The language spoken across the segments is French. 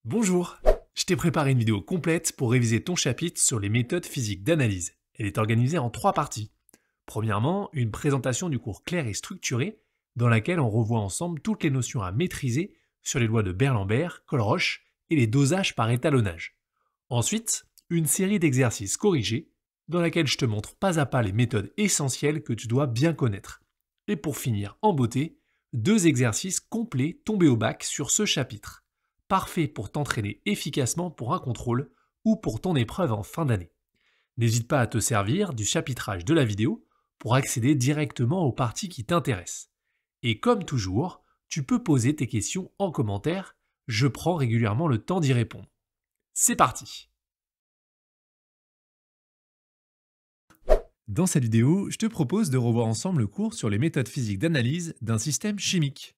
Bonjour, je t'ai préparé une vidéo complète pour réviser ton chapitre sur les méthodes physiques d'analyse. Elle est organisée en 3 parties. Premièrement, une présentation du cours claire et structurée dans laquelle on revoit ensemble toutes les notions à maîtriser sur les lois de Beer-Lambert, Colroche et les dosages par étalonnage. Ensuite, une série d'exercices corrigés dans laquelle je te montre pas à pas les méthodes essentielles que tu dois bien connaître. Et pour finir en beauté, 2 exercices complets tombés au bac sur ce chapitre. Parfait pour t'entraîner efficacement pour un contrôle ou pour ton épreuve en fin d'année. N'hésite pas à te servir du chapitrage de la vidéo pour accéder directement aux parties qui t'intéressent. Et comme toujours, tu peux poser tes questions en commentaire, je prends régulièrement le temps d'y répondre. C'est parti! Dans cette vidéo, je te propose de revoir ensemble le cours sur les méthodes physiques d'analyse d'un système chimique.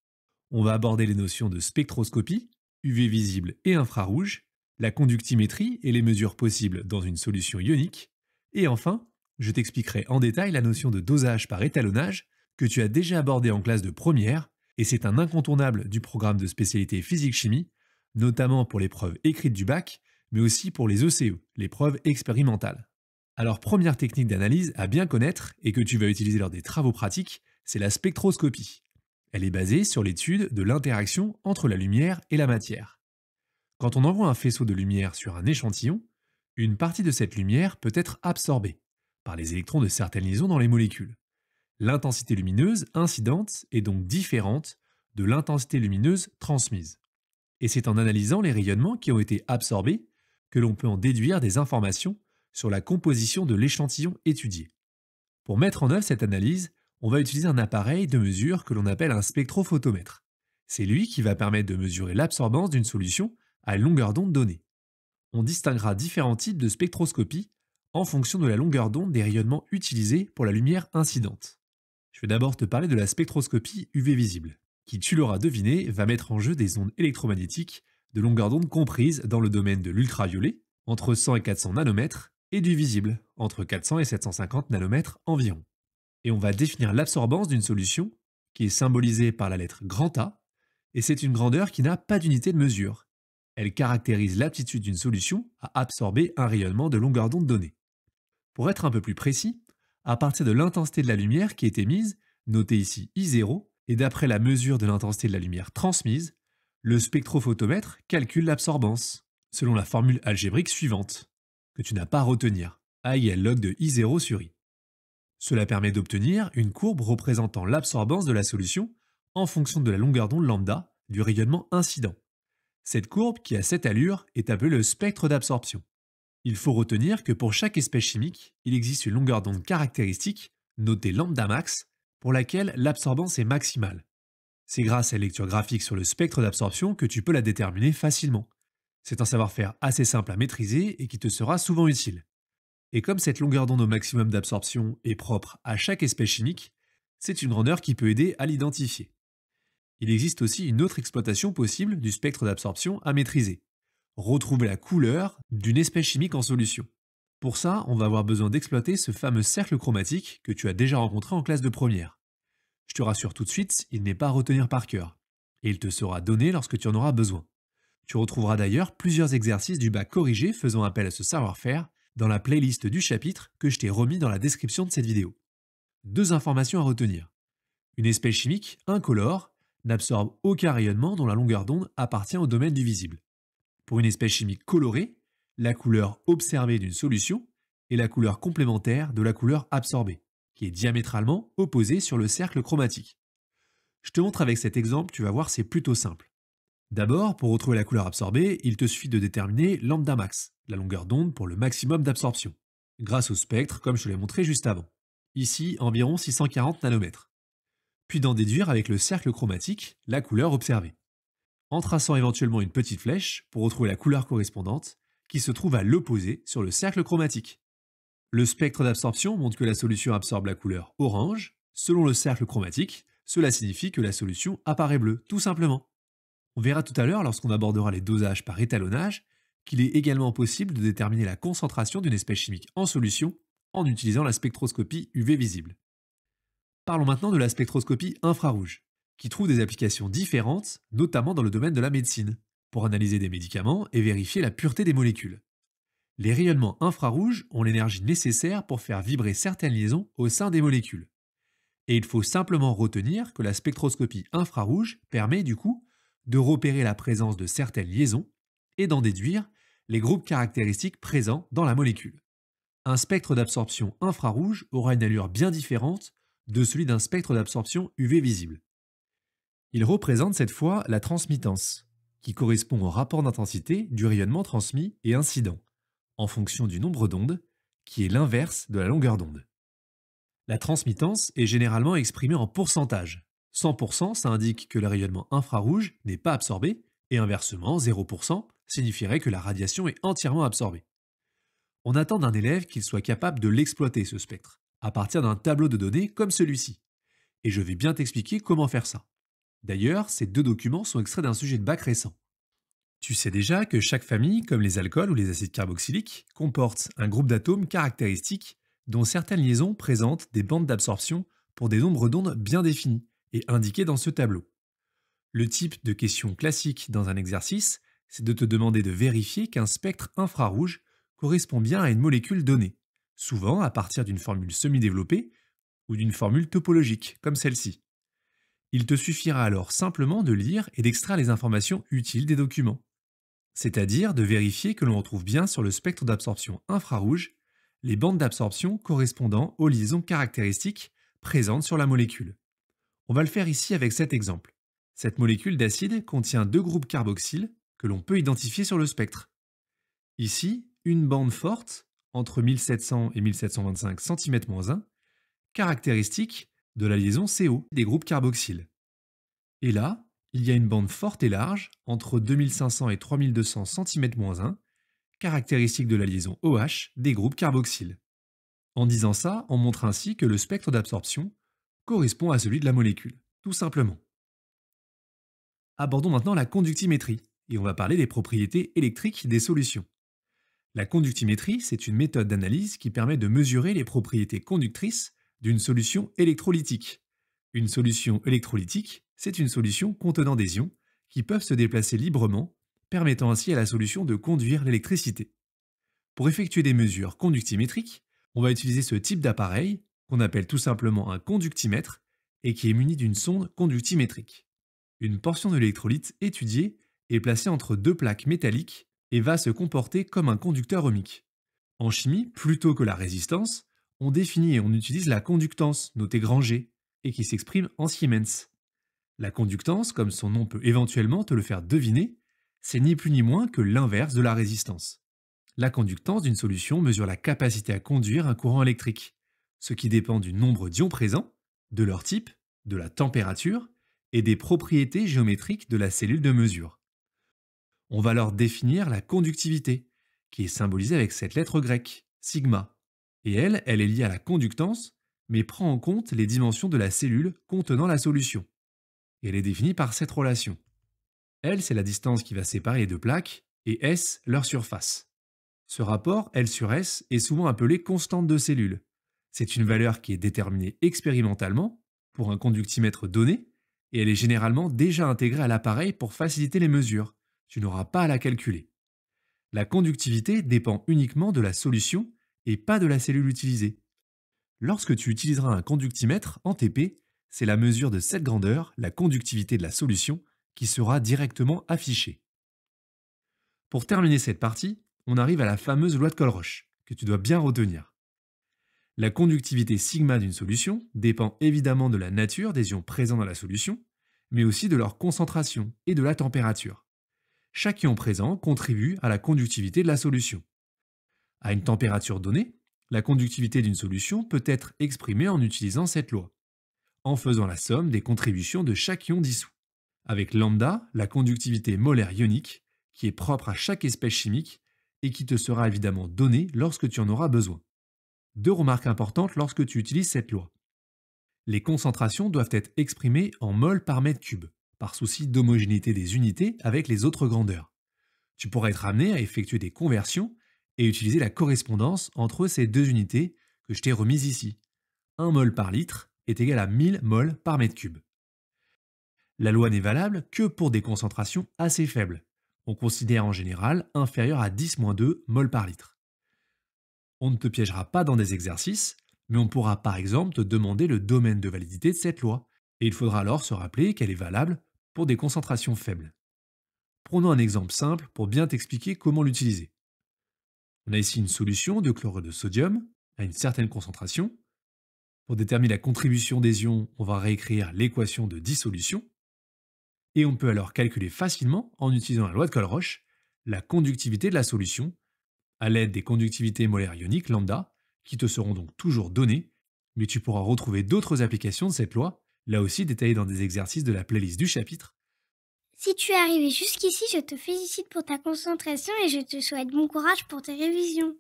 On va aborder les notions de spectroscopie, UV visible et infrarouge, la conductimétrie et les mesures possibles dans une solution ionique, et enfin, je t'expliquerai en détail la notion de dosage par étalonnage que tu as déjà abordé en classe de première, et c'est un incontournable du programme de spécialité physique-chimie, notamment pour les preuves écrites du bac, mais aussi pour les ECE, les preuves expérimentales. Alors, première technique d'analyse à bien connaître et que tu vas utiliser lors des travaux pratiques, c'est la spectroscopie. Elle est basée sur l'étude de l'interaction entre la lumière et la matière. Quand on envoie un faisceau de lumière sur un échantillon, une partie de cette lumière peut être absorbée par les électrons de certaines liaisons dans les molécules. L'intensité lumineuse incidente est donc différente de l'intensité lumineuse transmise. Et c'est en analysant les rayonnements qui ont été absorbés que l'on peut en déduire des informations sur la composition de l'échantillon étudié. Pour mettre en œuvre cette analyse, on va utiliser un appareil de mesure que l'on appelle un spectrophotomètre. C'est lui qui va permettre de mesurer l'absorbance d'une solution à une longueur d'onde donnée. On distinguera différents types de spectroscopie en fonction de la longueur d'onde des rayonnements utilisés pour la lumière incidente. Je vais d'abord te parler de la spectroscopie UV visible, qui, tu l'auras deviné, va mettre en jeu des ondes électromagnétiques de longueur d'onde comprise dans le domaine de l'ultraviolet, entre 100 et 400 nanomètres, et du visible, entre 400 et 750 nanomètres environ. Et on va définir l'absorbance d'une solution, qui est symbolisée par la lettre grand A, et c'est une grandeur qui n'a pas d'unité de mesure. Elle caractérise l'aptitude d'une solution à absorber un rayonnement de longueur d'onde donnée. Pour être un peu plus précis, à partir de l'intensité de la lumière qui est émise, notée ici I0, et d'après la mesure de l'intensité de la lumière transmise, le spectrophotomètre calcule l'absorbance, selon la formule algébrique suivante, que tu n'as pas à retenir, A égale log de I0 sur I. Cela permet d'obtenir une courbe représentant l'absorbance de la solution en fonction de la longueur d'onde lambda du rayonnement incident. Cette courbe, qui a cette allure, est appelée le spectre d'absorption. Il faut retenir que pour chaque espèce chimique, il existe une longueur d'onde caractéristique, notée lambda max, pour laquelle l'absorbance est maximale. C'est grâce à la lecture graphique sur le spectre d'absorption que tu peux la déterminer facilement. C'est un savoir-faire assez simple à maîtriser et qui te sera souvent utile. Et comme cette longueur d'onde au maximum d'absorption est propre à chaque espèce chimique, c'est une grandeur qui peut aider à l'identifier. Il existe aussi une autre exploitation possible du spectre d'absorption à maîtriser. Retrouver la couleur d'une espèce chimique en solution. Pour ça, on va avoir besoin d'exploiter ce fameux cercle chromatique que tu as déjà rencontré en classe de première. Je te rassure tout de suite, il n'est pas à retenir par cœur, et il te sera donné lorsque tu en auras besoin. Tu retrouveras d'ailleurs plusieurs exercices du bac corrigé faisant appel à ce savoir-faire dans la playlist du chapitre que je t'ai remis dans la description de cette vidéo. 2 informations à retenir. Une espèce chimique incolore n'absorbe aucun rayonnement dont la longueur d'onde appartient au domaine du visible. Pour une espèce chimique colorée, la couleur observée d'une solution est la couleur complémentaire de la couleur absorbée, qui est diamétralement opposée sur le cercle chromatique. Je te montre avec cet exemple, tu vas voir, c'est plutôt simple. D'abord, pour retrouver la couleur absorbée, il te suffit de déterminer lambda max, la longueur d'onde pour le maximum d'absorption, grâce au spectre comme je te l'ai montré juste avant. Ici, environ 640 nanomètres. Puis d'en déduire avec le cercle chromatique la couleur observée, en traçant éventuellement une petite flèche pour retrouver la couleur correspondante qui se trouve à l'opposé sur le cercle chromatique. Le spectre d'absorption montre que la solution absorbe la couleur orange. Selon le cercle chromatique, cela signifie que la solution apparaît bleue, tout simplement. On verra tout à l'heure, lorsqu'on abordera les dosages par étalonnage, qu'il est également possible de déterminer la concentration d'une espèce chimique en solution en utilisant la spectroscopie UV visible. Parlons maintenant de la spectroscopie infrarouge, qui trouve des applications différentes, notamment dans le domaine de la médecine, pour analyser des médicaments et vérifier la pureté des molécules. Les rayonnements infrarouges ont l'énergie nécessaire pour faire vibrer certaines liaisons au sein des molécules. Et il faut simplement retenir que la spectroscopie infrarouge permet du coup de repérer la présence de certaines liaisons et d'en déduire les groupes caractéristiques présents dans la molécule. Un spectre d'absorption infrarouge aura une allure bien différente de celui d'un spectre d'absorption UV visible. Il représente cette fois la transmittance, qui correspond au rapport d'intensité du rayonnement transmis et incident, en fonction du nombre d'ondes, qui est l'inverse de la longueur d'onde. La transmittance est généralement exprimée en pourcentage. 100%, ça indique que le rayonnement infrarouge n'est pas absorbé, et inversement, 0% signifierait que la radiation est entièrement absorbée. On attend d'un élève qu'il soit capable de l'exploiter, ce spectre, à partir d'un tableau de données comme celui-ci. Et je vais bien t'expliquer comment faire ça. D'ailleurs, ces deux documents sont extraits d'un sujet de bac récent. Tu sais déjà que chaque famille, comme les alcools ou les acides carboxyliques, comporte un groupe d'atomes caractéristiques dont certaines liaisons présentent des bandes d'absorption pour des nombres d'ondes bien définis et indiqués dans ce tableau. Le type de question classique dans un exercice, c'est de te demander de vérifier qu'un spectre infrarouge correspond bien à une molécule donnée, souvent à partir d'une formule semi-développée ou d'une formule topologique, comme celle-ci. Il te suffira alors simplement de lire et d'extraire les informations utiles des documents, c'est-à-dire de vérifier que l'on retrouve bien sur le spectre d'absorption infrarouge les bandes d'absorption correspondant aux liaisons caractéristiques présentes sur la molécule. On va le faire ici avec cet exemple. Cette molécule d'acide contient deux groupes carboxyles que l'on peut identifier sur le spectre. Ici, une bande forte, entre 1700 et 1725 cm-1, caractéristique de la liaison CO des groupes carboxyles. Et là, il y a une bande forte et large, entre 2500 et 3200 cm-1, caractéristique de la liaison OH des groupes carboxyles. En disant ça, on montre ainsi que le spectre d'absorption correspond à celui de la molécule, tout simplement. Abordons maintenant la conductimétrie, et on va parler des propriétés électriques des solutions. La conductimétrie, c'est une méthode d'analyse qui permet de mesurer les propriétés conductrices d'une solution électrolytique. Une solution électrolytique, c'est une solution contenant des ions qui peuvent se déplacer librement, permettant ainsi à la solution de conduire l'électricité. Pour effectuer des mesures conductimétriques, on va utiliser ce type d'appareil, qu'on appelle tout simplement un conductimètre, et qui est muni d'une sonde conductimétrique. Une portion de l'électrolyte étudiée est placée entre deux plaques métalliques et va se comporter comme un conducteur ohmique. En chimie, plutôt que la résistance, on définit et on utilise la conductance, notée grand G, et qui s'exprime en Siemens. La conductance, comme son nom peut éventuellement te le faire deviner, c'est ni plus ni moins que l'inverse de la résistance. La conductance d'une solution mesure la capacité à conduire un courant électrique, ce qui dépend du nombre d'ions présents, de leur type, de la température et des propriétés géométriques de la cellule de mesure. On va alors définir la conductivité, qui est symbolisée avec cette lettre grecque, sigma. Et elle est liée à la conductance, mais prend en compte les dimensions de la cellule contenant la solution. Et elle est définie par cette relation. L, c'est la distance qui va séparer les deux plaques, et S, leur surface. Ce rapport, L sur S, est souvent appelé constante de cellule. C'est une valeur qui est déterminée expérimentalement, pour un conductimètre donné, et elle est généralement déjà intégrée à l'appareil pour faciliter les mesures. Tu n'auras pas à la calculer. La conductivité dépend uniquement de la solution et pas de la cellule utilisée. Lorsque tu utiliseras un conductimètre en TP, c'est la mesure de cette grandeur, la conductivité de la solution, qui sera directement affichée. Pour terminer cette partie, on arrive à la fameuse loi de Colroche, que tu dois bien retenir. La conductivité sigma d'une solution dépend évidemment de la nature des ions présents dans la solution, mais aussi de leur concentration et de la température. Chaque ion présent contribue à la conductivité de la solution. À une température donnée, la conductivité d'une solution peut être exprimée en utilisant cette loi, en faisant la somme des contributions de chaque ion dissous, avec lambda, la conductivité molaire ionique, qui est propre à chaque espèce chimique et qui te sera évidemment donnée lorsque tu en auras besoin. Deux remarques importantes lorsque tu utilises cette loi. Les concentrations doivent être exprimées en mol par mètre cube, par souci d'homogénéité des unités avec les autres grandeurs. Tu pourras être amené à effectuer des conversions et utiliser la correspondance entre ces deux unités que je t'ai remises ici. 1 mol par litre est égal à 1000 mol par mètre cube. La loi n'est valable que pour des concentrations assez faibles. On considère en général inférieur à 10-2 mol par litre. On ne te piégera pas dans des exercices, mais on pourra par exemple te demander le domaine de validité de cette loi, et il faudra alors se rappeler qu'elle est valable pour des concentrations faibles. Prenons un exemple simple pour bien t'expliquer comment l'utiliser. On a ici une solution de chlorure de sodium à une certaine concentration. Pour déterminer la contribution des ions, on va réécrire l'équation de dissolution. Et on peut alors calculer facilement, en utilisant la loi de Colroche, la conductivité de la solution à l'aide des conductivités molaires ioniques lambda, qui te seront donc toujours données, mais tu pourras retrouver d'autres applications de cette loi, là aussi détaillées dans des exercices de la playlist du chapitre. Si tu es arrivé jusqu'ici, je te félicite pour ta concentration et je te souhaite bon courage pour tes révisions.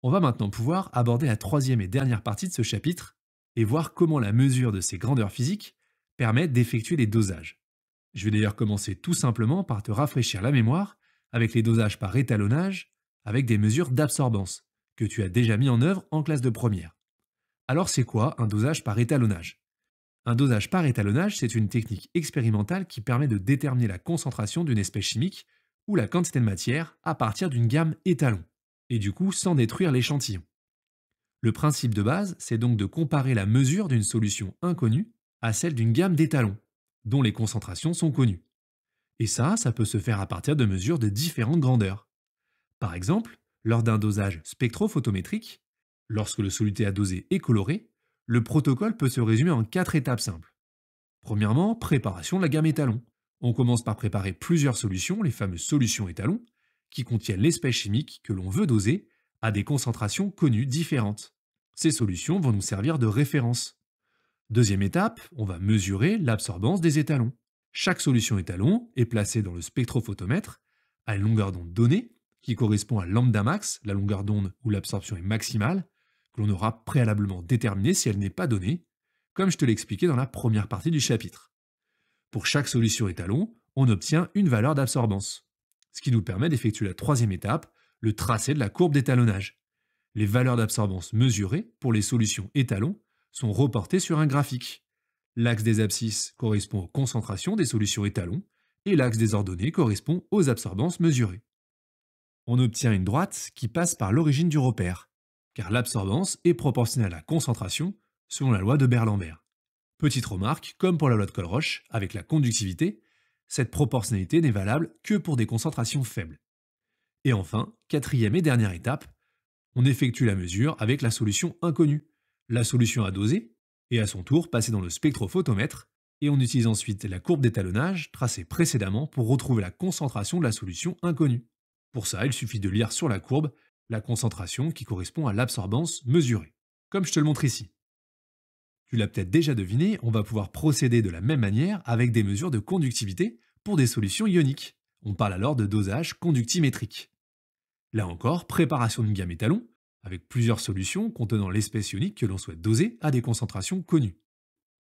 On va maintenant pouvoir aborder la troisième et dernière partie de ce chapitre et voir comment la mesure de ces grandeurs physiques permet d'effectuer les dosages. Je vais d'ailleurs commencer tout simplement par te rafraîchir la mémoire avec les dosages par étalonnage, avec des mesures d'absorbance, que tu as déjà mis en œuvre en classe de première. Alors c'est quoi un dosage par étalonnage? Un dosage par étalonnage, c'est une technique expérimentale qui permet de déterminer la concentration d'une espèce chimique ou la quantité de matière à partir d'une gamme étalon, et du coup sans détruire l'échantillon. Le principe de base, c'est donc de comparer la mesure d'une solution inconnue à celle d'une gamme d'étalons, dont les concentrations sont connues. Et ça peut se faire à partir de mesures de différentes grandeurs. Par exemple, lors d'un dosage spectrophotométrique, lorsque le soluté à doser est coloré, le protocole peut se résumer en 4 étapes simples. Premièrement, préparation de la gamme étalon. On commence par préparer plusieurs solutions, les fameuses solutions étalons, qui contiennent l'espèce chimique que l'on veut doser à des concentrations connues différentes. Ces solutions vont nous servir de référence. Deuxième étape, on va mesurer l'absorbance des étalons. Chaque solution étalon est placée dans le spectrophotomètre à une longueur d'onde donnée, qui correspond à lambda max, la longueur d'onde où l'absorption est maximale, que l'on aura préalablement déterminée si elle n'est pas donnée, comme je te l'ai expliqué dans la première partie du chapitre. Pour chaque solution étalon, on obtient une valeur d'absorbance, ce qui nous permet d'effectuer la troisième étape, le tracé de la courbe d'étalonnage. Les valeurs d'absorbance mesurées pour les solutions étalons sont reportées sur un graphique. L'axe des abscisses correspond aux concentrations des solutions étalons et l'axe des ordonnées correspond aux absorbances mesurées. On obtient une droite qui passe par l'origine du repère, car l'absorbance est proportionnelle à la concentration selon la loi de Beer-Lambert. Petite remarque, comme pour la loi de Colroche, avec la conductivité, cette proportionnalité n'est valable que pour des concentrations faibles. Et enfin, quatrième et dernière étape, on effectue la mesure avec la solution inconnue, la solution à doser, et à son tour passer dans le spectrophotomètre, et on utilise ensuite la courbe d'étalonnage tracée précédemment pour retrouver la concentration de la solution inconnue. Pour ça, il suffit de lire sur la courbe la concentration qui correspond à l'absorbance mesurée, comme je te le montre ici. Tu l'as peut-être déjà deviné, on va pouvoir procéder de la même manière avec des mesures de conductivité pour des solutions ioniques. On parle alors de dosage conductimétrique. Là encore, préparation d'une gamme étalon, avec plusieurs solutions contenant l'espèce ionique que l'on souhaite doser à des concentrations connues.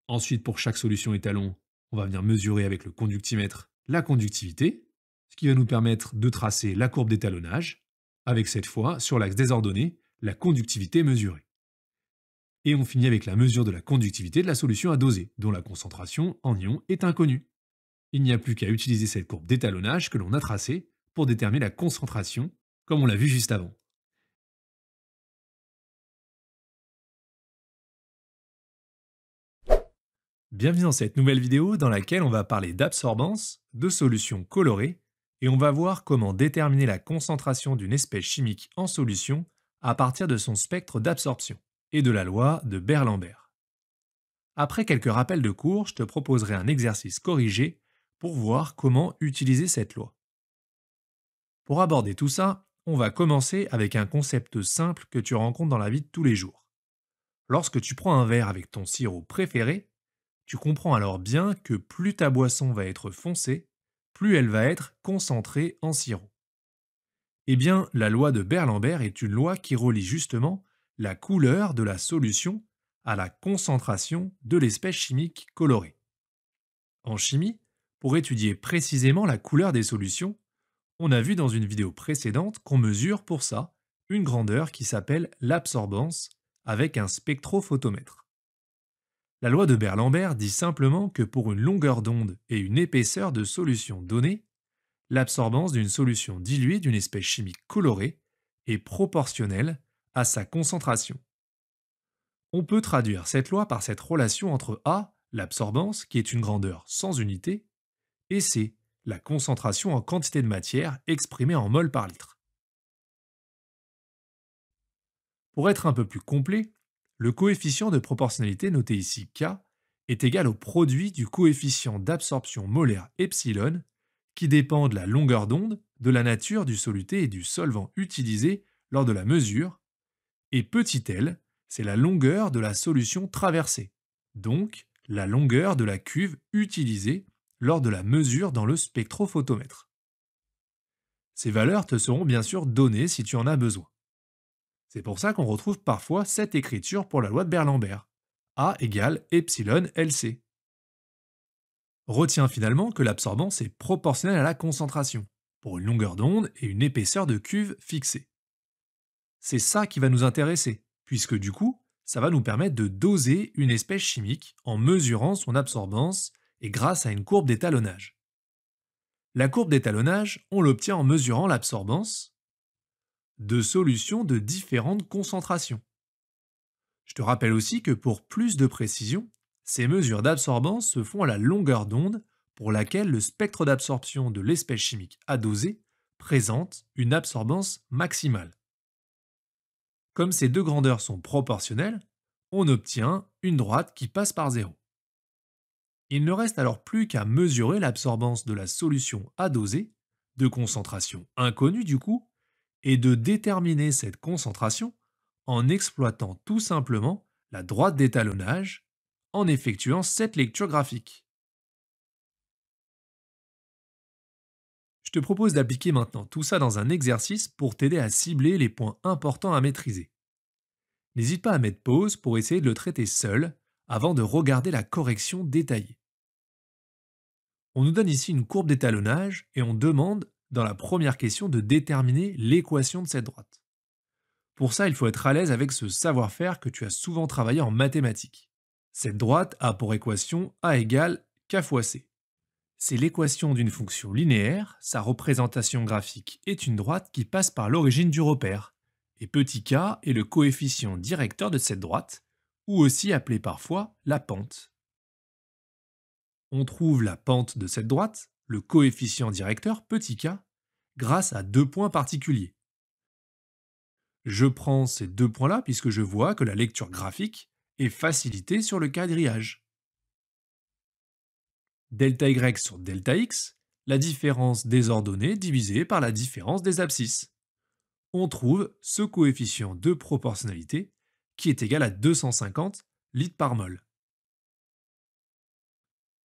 Ensuite, pour chaque solution étalon, on va venir mesurer avec le conductimètre la conductivité, ce qui va nous permettre de tracer la courbe d'étalonnage, avec cette fois, sur l'axe des ordonnées, la conductivité mesurée. Et on finit avec la mesure de la conductivité de la solution à doser, dont la concentration en ions est inconnue. Il n'y a plus qu'à utiliser cette courbe d'étalonnage que l'on a tracée pour déterminer la concentration, comme on l'a vu juste avant. Bienvenue dans cette nouvelle vidéo dans laquelle on va parler d'absorbance, de solutions colorées, et on va voir comment déterminer la concentration d'une espèce chimique en solution à partir de son spectre d'absorption et de la loi de Beer-Lambert. Après quelques rappels de cours, je te proposerai un exercice corrigé pour voir comment utiliser cette loi. Pour aborder tout ça, on va commencer avec un concept simple que tu rencontres dans la vie de tous les jours. Lorsque tu prends un verre avec ton sirop préféré, tu comprends alors bien que plus ta boisson va être foncée, plus elle va être concentrée en sirop. Eh bien, la loi de Beer-Lambert est une loi qui relie justement la couleur de la solution à la concentration de l'espèce chimique colorée. En chimie, pour étudier précisément la couleur des solutions, on a vu dans une vidéo précédente qu'on mesure pour ça une grandeur qui s'appelle l'absorbance avec un spectrophotomètre. La loi de Beer-Lambert dit simplement que pour une longueur d'onde et une épaisseur de solution donnée, l'absorbance d'une solution diluée d'une espèce chimique colorée est proportionnelle à sa concentration. On peut traduire cette loi par cette relation entre A, l'absorbance, qui est une grandeur sans unité, et C, la concentration en quantité de matière exprimée en mol par litre. Pour être un peu plus complet, le coefficient de proportionnalité noté ici K est égal au produit du coefficient d'absorption molaire epsilon qui dépend de la longueur d'onde, de la nature du soluté et du solvant utilisé lors de la mesure, et petit l, c'est la longueur de la solution traversée, donc la longueur de la cuve utilisée lors de la mesure dans le spectrophotomètre. Ces valeurs te seront bien sûr données si tu en as besoin. C'est pour ça qu'on retrouve parfois cette écriture pour la loi de Berlambert. A égale epsilon LC. Retiens finalement que l'absorbance est proportionnelle à la concentration, pour une longueur d'onde et une épaisseur de cuve fixée. C'est ça qui va nous intéresser, puisque du coup, ça va nous permettre de doser une espèce chimique en mesurant son absorbance et grâce à une courbe d'étalonnage. La courbe d'étalonnage, on l'obtient en mesurant l'absorbance de solutions de différentes concentrations. Je te rappelle aussi que pour plus de précision, ces mesures d'absorbance se font à la longueur d'onde pour laquelle le spectre d'absorption de l'espèce chimique à doser présente une absorbance maximale. Comme ces deux grandeurs sont proportionnelles, on obtient une droite qui passe par 0. Il ne reste alors plus qu'à mesurer l'absorbance de la solution à doser, de concentration inconnue du coup, et de déterminer cette concentration en exploitant tout simplement la droite d'étalonnage en effectuant cette lecture graphique. Je te propose d'appliquer maintenant tout ça dans un exercice pour t'aider à cibler les points importants à maîtriser. N'hésite pas à mettre pause pour essayer de le traiter seul avant de regarder la correction détaillée. On nous donne ici une courbe d'étalonnage et on demande dans la première question de déterminer l'équation de cette droite. Pour ça, il faut être à l'aise avec ce savoir-faire que tu as souvent travaillé en mathématiques. Cette droite a pour équation A égale K fois C. C'est l'équation d'une fonction linéaire, sa représentation graphique est une droite qui passe par l'origine du repère, et petit k est le coefficient directeur de cette droite, ou aussi appelé parfois la pente. On trouve la pente de cette droite, le coefficient directeur petit k, grâce à deux points particuliers. Je prends ces deux points-là puisque je vois que la lecture graphique est facilitée sur le quadrillage. Delta y sur delta x, la différence des ordonnées divisée par la différence des abscisses. On trouve ce coefficient de proportionnalité qui est égal à 250 litres par mol.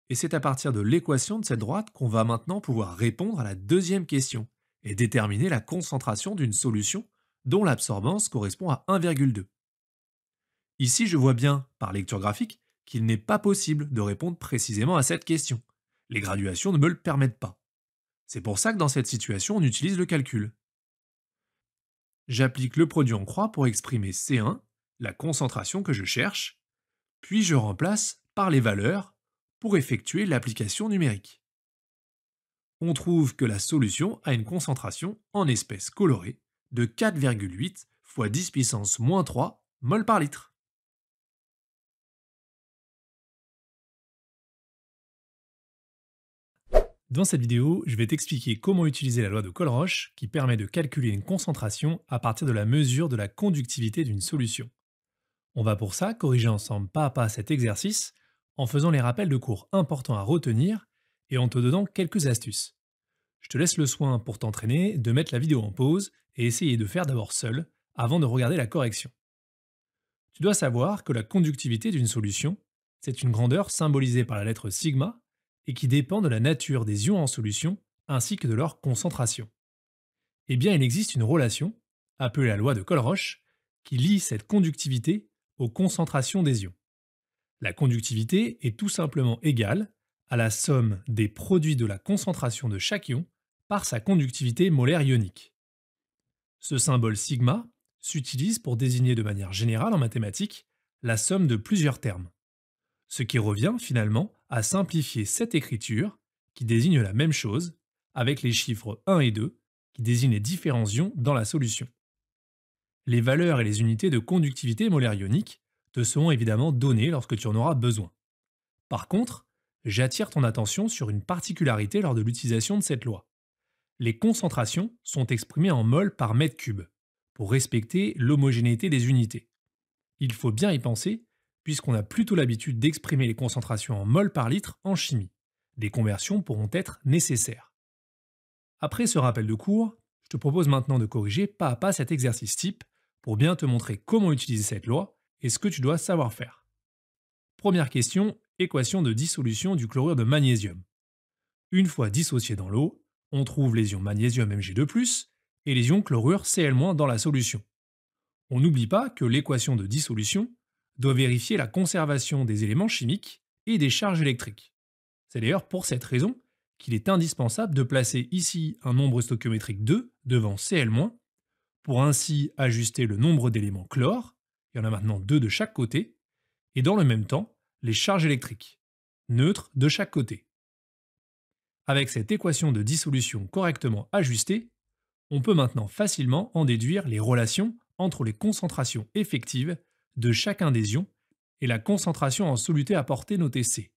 Et c'est à partir de l'équation de cette droite qu'on va maintenant pouvoir répondre à la deuxième question et déterminer la concentration d'une solution dont l'absorbance correspond à 1,2. Ici, je vois bien, par lecture graphique, qu'il n'est pas possible de répondre précisément à cette question. Les graduations ne me le permettent pas. C'est pour ça que dans cette situation, on utilise le calcul. J'applique le produit en croix pour exprimer C1, la concentration que je cherche, puis je remplace par les valeurs pour effectuer l'application numérique. On trouve que la solution a une concentration en espèces colorées de 4,8 fois 10 puissance moins 3 mol par litre. Dans cette vidéo, je vais t'expliquer comment utiliser la loi de Colroche qui permet de calculer une concentration à partir de la mesure de la conductivité d'une solution. On va pour ça corriger ensemble pas à pas cet exercice en faisant les rappels de cours importants à retenir et en te donnant quelques astuces. Je te laisse le soin pour t'entraîner de mettre la vidéo en pause et essayer de faire d'abord seul avant de regarder la correction. Tu dois savoir que la conductivité d'une solution, c'est une grandeur symbolisée par la lettre sigma et qui dépend de la nature des ions en solution ainsi que de leur concentration. Eh bien, il existe une relation, appelée la loi de Colroche, qui lie cette conductivité aux concentrations des ions. La conductivité est tout simplement égale à la somme des produits de la concentration de chaque ion par sa conductivité molaire ionique. Ce symbole sigma s'utilise pour désigner de manière générale en mathématiques la somme de plusieurs termes. Ce qui revient finalement à simplifier cette écriture qui désigne la même chose avec les chiffres 1 et 2 qui désignent les différents ions dans la solution. Les valeurs et les unités de conductivité molaire ionique te seront évidemment données lorsque tu en auras besoin. Par contre, j'attire ton attention sur une particularité lors de l'utilisation de cette loi. Les concentrations sont exprimées en mol par mètre cube, pour respecter l'homogénéité des unités. Il faut bien y penser, puisqu'on a plutôt l'habitude d'exprimer les concentrations en mol par litre en chimie. Des conversions pourront être nécessaires. Après ce rappel de cours, je te propose maintenant de corriger pas à pas cet exercice type pour bien te montrer comment utiliser cette loi et ce que tu dois savoir faire. Première question, équation de dissolution du chlorure de magnésium. Une fois dissocié dans l'eau, on trouve les ions magnésium Mg2+, et les ions chlorure Cl- dans la solution. On n'oublie pas que l'équation de dissolution doit vérifier la conservation des éléments chimiques et des charges électriques. C'est d'ailleurs pour cette raison qu'il est indispensable de placer ici un nombre stoichiométrique 2 devant Cl- pour ainsi ajuster le nombre d'éléments chlore, il y en a maintenant 2 de chaque côté, et dans le même temps, les charges électriques, neutres de chaque côté. Avec cette équation de dissolution correctement ajustée, on peut maintenant facilement en déduire les relations entre les concentrations effectives de chacun des ions et la concentration en soluté apportée notée C.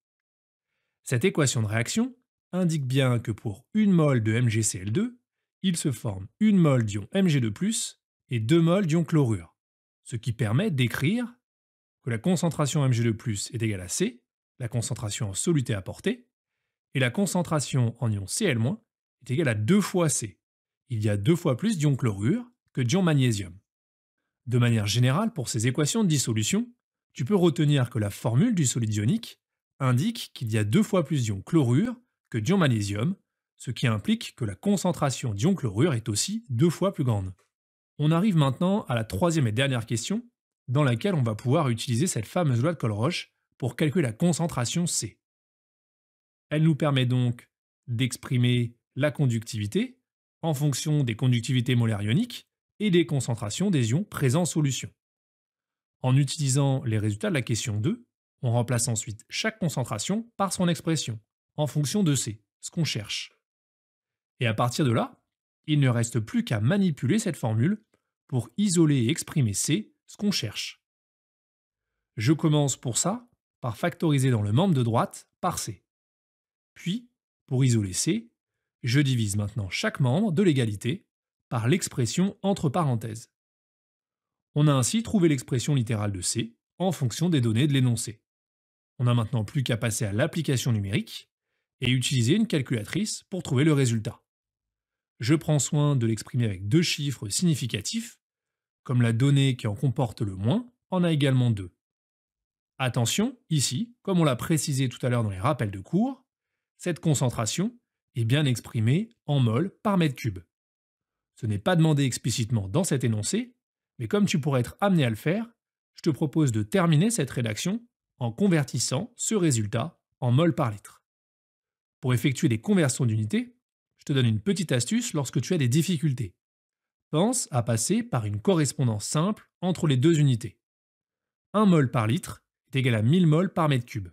Cette équation de réaction indique bien que pour 1 mol de MgCl2, il se forme 1 mol d'ion Mg2+, et 2 mol d'ion chlorure, ce qui permet d'écrire que la concentration Mg2+, est égale à C, la concentration en soluté apportée, et la concentration en ion Cl- est égale à 2 fois C. Il y a 2 fois plus d'ion chlorure que d'ion magnésium. De manière générale, pour ces équations de dissolution, tu peux retenir que la formule du solide ionique indique qu'il y a 2 fois plus d'ion chlorure que d'ion magnésium, ce qui implique que la concentration d'ion chlorure est aussi 2 fois plus grande. On arrive maintenant à la troisième et dernière question, dans laquelle on va pouvoir utiliser cette fameuse loi de Colroche pour calculer la concentration C. Elle nous permet donc d'exprimer la conductivité en fonction des conductivités molaires ioniques et des concentrations des ions présents en solution. En utilisant les résultats de la question 2, on remplace ensuite chaque concentration par son expression, en fonction de C, ce qu'on cherche. Et à partir de là, il ne reste plus qu'à manipuler cette formule pour isoler et exprimer C, ce qu'on cherche. Je commence pour ça par factoriser dans le membre de droite par C. Puis, pour isoler C, je divise maintenant chaque membre de l'égalité par l'expression entre parenthèses. On a ainsi trouvé l'expression littérale de C en fonction des données de l'énoncé. On n'a maintenant plus qu'à passer à l'application numérique et utiliser une calculatrice pour trouver le résultat. Je prends soin de l'exprimer avec 2 chiffres significatifs, comme la donnée qui en comporte le moins en a également 2. Attention, ici, comme on l'a précisé tout à l'heure dans les rappels de cours, cette concentration est bien exprimée en mol par mètre cube. Ce n'est pas demandé explicitement dans cet énoncé, mais comme tu pourrais être amené à le faire, je te propose de terminer cette rédaction en convertissant ce résultat en mol par litre. Pour effectuer des conversions d'unités, je te donne une petite astuce lorsque tu as des difficultés. Pense à passer par une correspondance simple entre les deux unités. 1 mol par litre est égal à 1000 mol par mètre cube.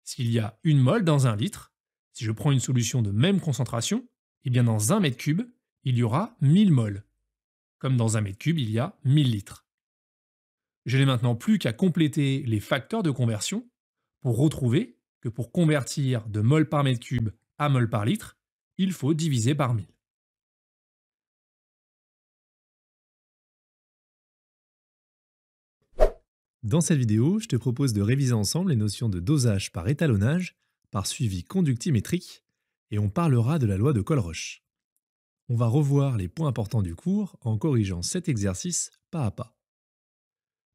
S'il y a 1 mol dans 1 litre, si je prends une solution de même concentration, eh bien dans 1 mètre cube, il y aura 1000 mols. Comme dans 1 mètre cube, il y a 1000 litres. Je n'ai maintenant plus qu'à compléter les facteurs de conversion pour retrouver que pour convertir de mol par mètre cube à mol par litre, il faut diviser par 1000. Dans cette vidéo, je te propose de réviser ensemble les notions de dosage par étalonnage, par suivi conductimétrique, et on parlera de la loi de Colroche. On va revoir les points importants du cours en corrigeant cet exercice pas à pas.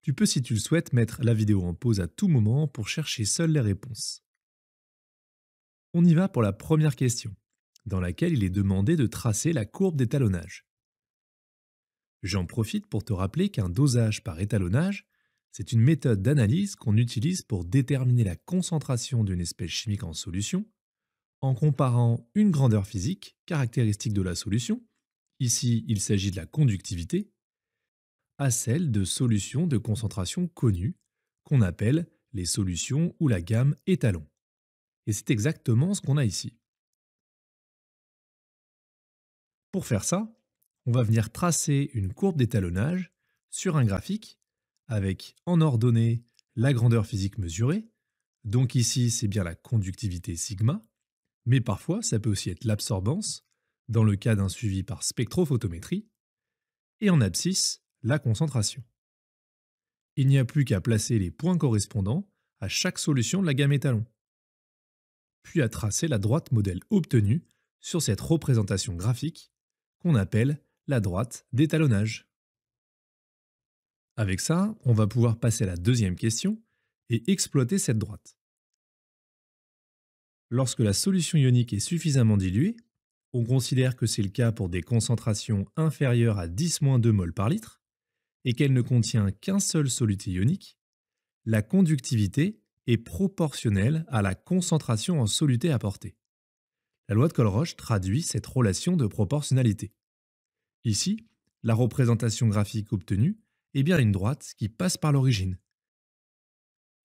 Tu peux, si tu le souhaites, mettre la vidéo en pause à tout moment pour chercher seul les réponses. On y va pour la première question, dans laquelle il est demandé de tracer la courbe d'étalonnage. J'en profite pour te rappeler qu'un dosage par étalonnage, c'est une méthode d'analyse qu'on utilise pour déterminer la concentration d'une espèce chimique en solution en comparant une grandeur physique caractéristique de la solution, ici il s'agit de la conductivité, à celle de solutions de concentration connues qu'on appelle les solutions ou la gamme étalon. Et c'est exactement ce qu'on a ici. Pour faire ça, on va venir tracer une courbe d'étalonnage sur un graphique avec en ordonnée la grandeur physique mesurée. Donc ici, c'est bien la conductivité sigma, mais parfois ça peut aussi être l'absorbance, dans le cas d'un suivi par spectrophotométrie, et en abscisse, la concentration. Il n'y a plus qu'à placer les points correspondants à chaque solution de la gamme étalon, puis à tracer la droite modèle obtenue sur cette représentation graphique qu'on appelle la droite d'étalonnage. Avec ça, on va pouvoir passer à la deuxième question et exploiter cette droite. Lorsque la solution ionique est suffisamment diluée, on considère que c'est le cas pour des concentrations inférieures à 10-2 mol par litre et qu'elle ne contient qu'un seul soluté ionique, la conductivité est proportionnelle à la concentration en soluté apportée. La loi de Colroche traduit cette relation de proportionnalité. Ici, la représentation graphique obtenue est bien une droite qui passe par l'origine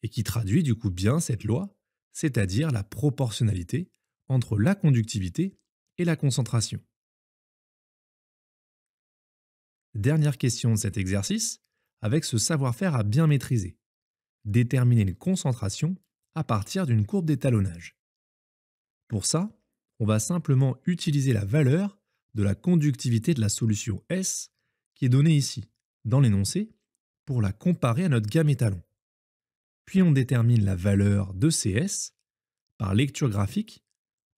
et qui traduit du coup bien cette loi, c'est-à-dire la proportionnalité entre la conductivité et la concentration. Dernière question de cet exercice, avec ce savoir-faire à bien maîtriser. Déterminer une concentration à partir d'une courbe d'étalonnage. Pour ça, on va simplement utiliser la valeur de la conductivité de la solution S qui est donnée ici, dans l'énoncé, pour la comparer à notre gamme étalon. Puis on détermine la valeur de CS par lecture graphique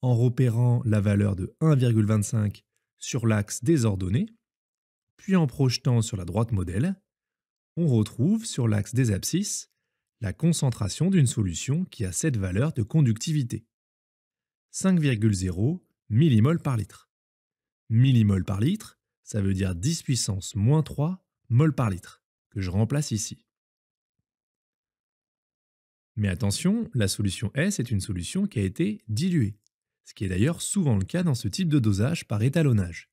en repérant la valeur de 1,25 sur l'axe des ordonnées, puis en projetant sur la droite modèle, on retrouve sur l'axe des abscisses la concentration d'une solution qui a cette valeur de conductivité. 5,0 millimol par litre. Millimol par litre, ça veut dire 10 puissance moins 3 mol par litre, que je remplace ici. Mais attention, la solution S est une solution qui a été diluée, ce qui est d'ailleurs souvent le cas dans ce type de dosage par étalonnage.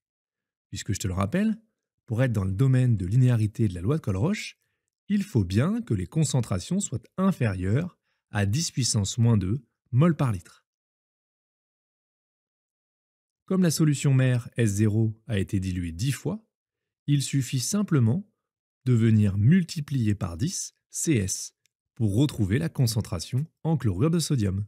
Puisque je te le rappelle, pour être dans le domaine de linéarité de la loi de Colroche, il faut bien que les concentrations soient inférieures à 10 puissance moins 2 mol par litre. Comme la solution mère S0 a été diluée 10 fois, il suffit simplement de venir multiplier par 10 CS pour retrouver la concentration en chlorure de sodium.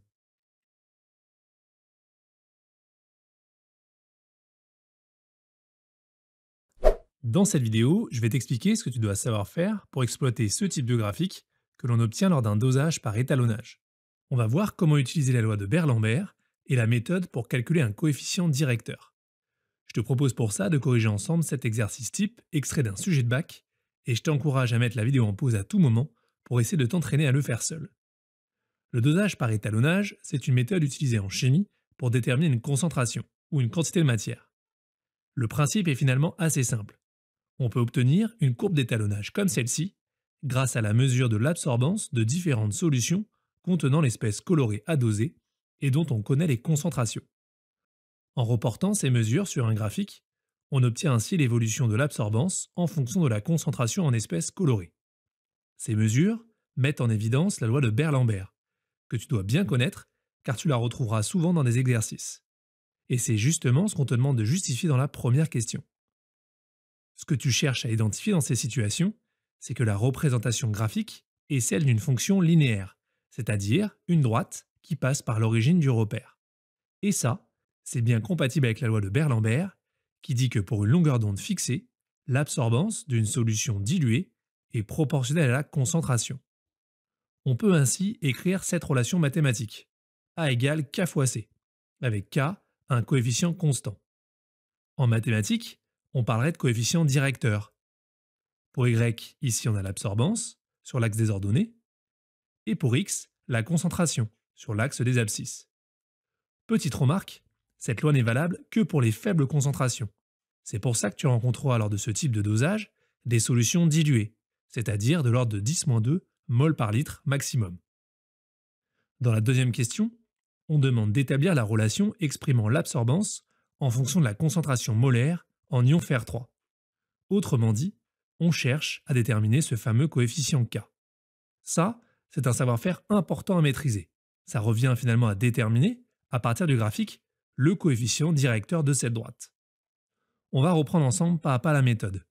Dans cette vidéo, je vais t'expliquer ce que tu dois savoir faire pour exploiter ce type de graphique que l'on obtient lors d'un dosage par étalonnage. On va voir comment utiliser la loi de Beer-Lambert et la méthode pour calculer un coefficient directeur. Je te propose pour ça de corriger ensemble cet exercice type extrait d'un sujet de bac et je t'encourage à mettre la vidéo en pause à tout moment pour essayer de t'entraîner à le faire seul. Le dosage par étalonnage, c'est une méthode utilisée en chimie pour déterminer une concentration ou une quantité de matière. Le principe est finalement assez simple. On peut obtenir une courbe d'étalonnage comme celle-ci grâce à la mesure de l'absorbance de différentes solutions contenant l'espèce colorée à doser et dont on connaît les concentrations. En reportant ces mesures sur un graphique, on obtient ainsi l'évolution de l'absorbance en fonction de la concentration en espèces colorées. Ces mesures mettent en évidence la loi de Beer-Lambert, que tu dois bien connaître car tu la retrouveras souvent dans des exercices. Et c'est justement ce qu'on te demande de justifier dans la première question. Ce que tu cherches à identifier dans ces situations, c'est que la représentation graphique est celle d'une fonction linéaire, c'est-à-dire une droite qui passe par l'origine du repère. Et ça, c'est bien compatible avec la loi de Beer-Lambert, qui dit que pour une longueur d'onde fixée, l'absorbance d'une solution diluée est proportionnelle à la concentration. On peut ainsi écrire cette relation mathématique, A égale K fois C, avec K un coefficient constant. En mathématiques, on parlerait de coefficient directeur. Pour Y, ici on a l'absorbance, sur l'axe des ordonnées, et pour X, la concentration, sur l'axe des abscisses. Petite remarque, cette loi n'est valable que pour les faibles concentrations. C'est pour ça que tu rencontreras lors de ce type de dosage des solutions diluées, c'est-à-dire de l'ordre de 10-2 mol par litre maximum. Dans la deuxième question, on demande d'établir la relation exprimant l'absorbance en fonction de la concentration molaire en ion fer 3. Autrement dit, on cherche à déterminer ce fameux coefficient K. Ça, c'est un savoir-faire important à maîtriser. Ça revient finalement à déterminer, à partir du graphique, le coefficient directeur de cette droite. On va reprendre ensemble pas à pas la méthode.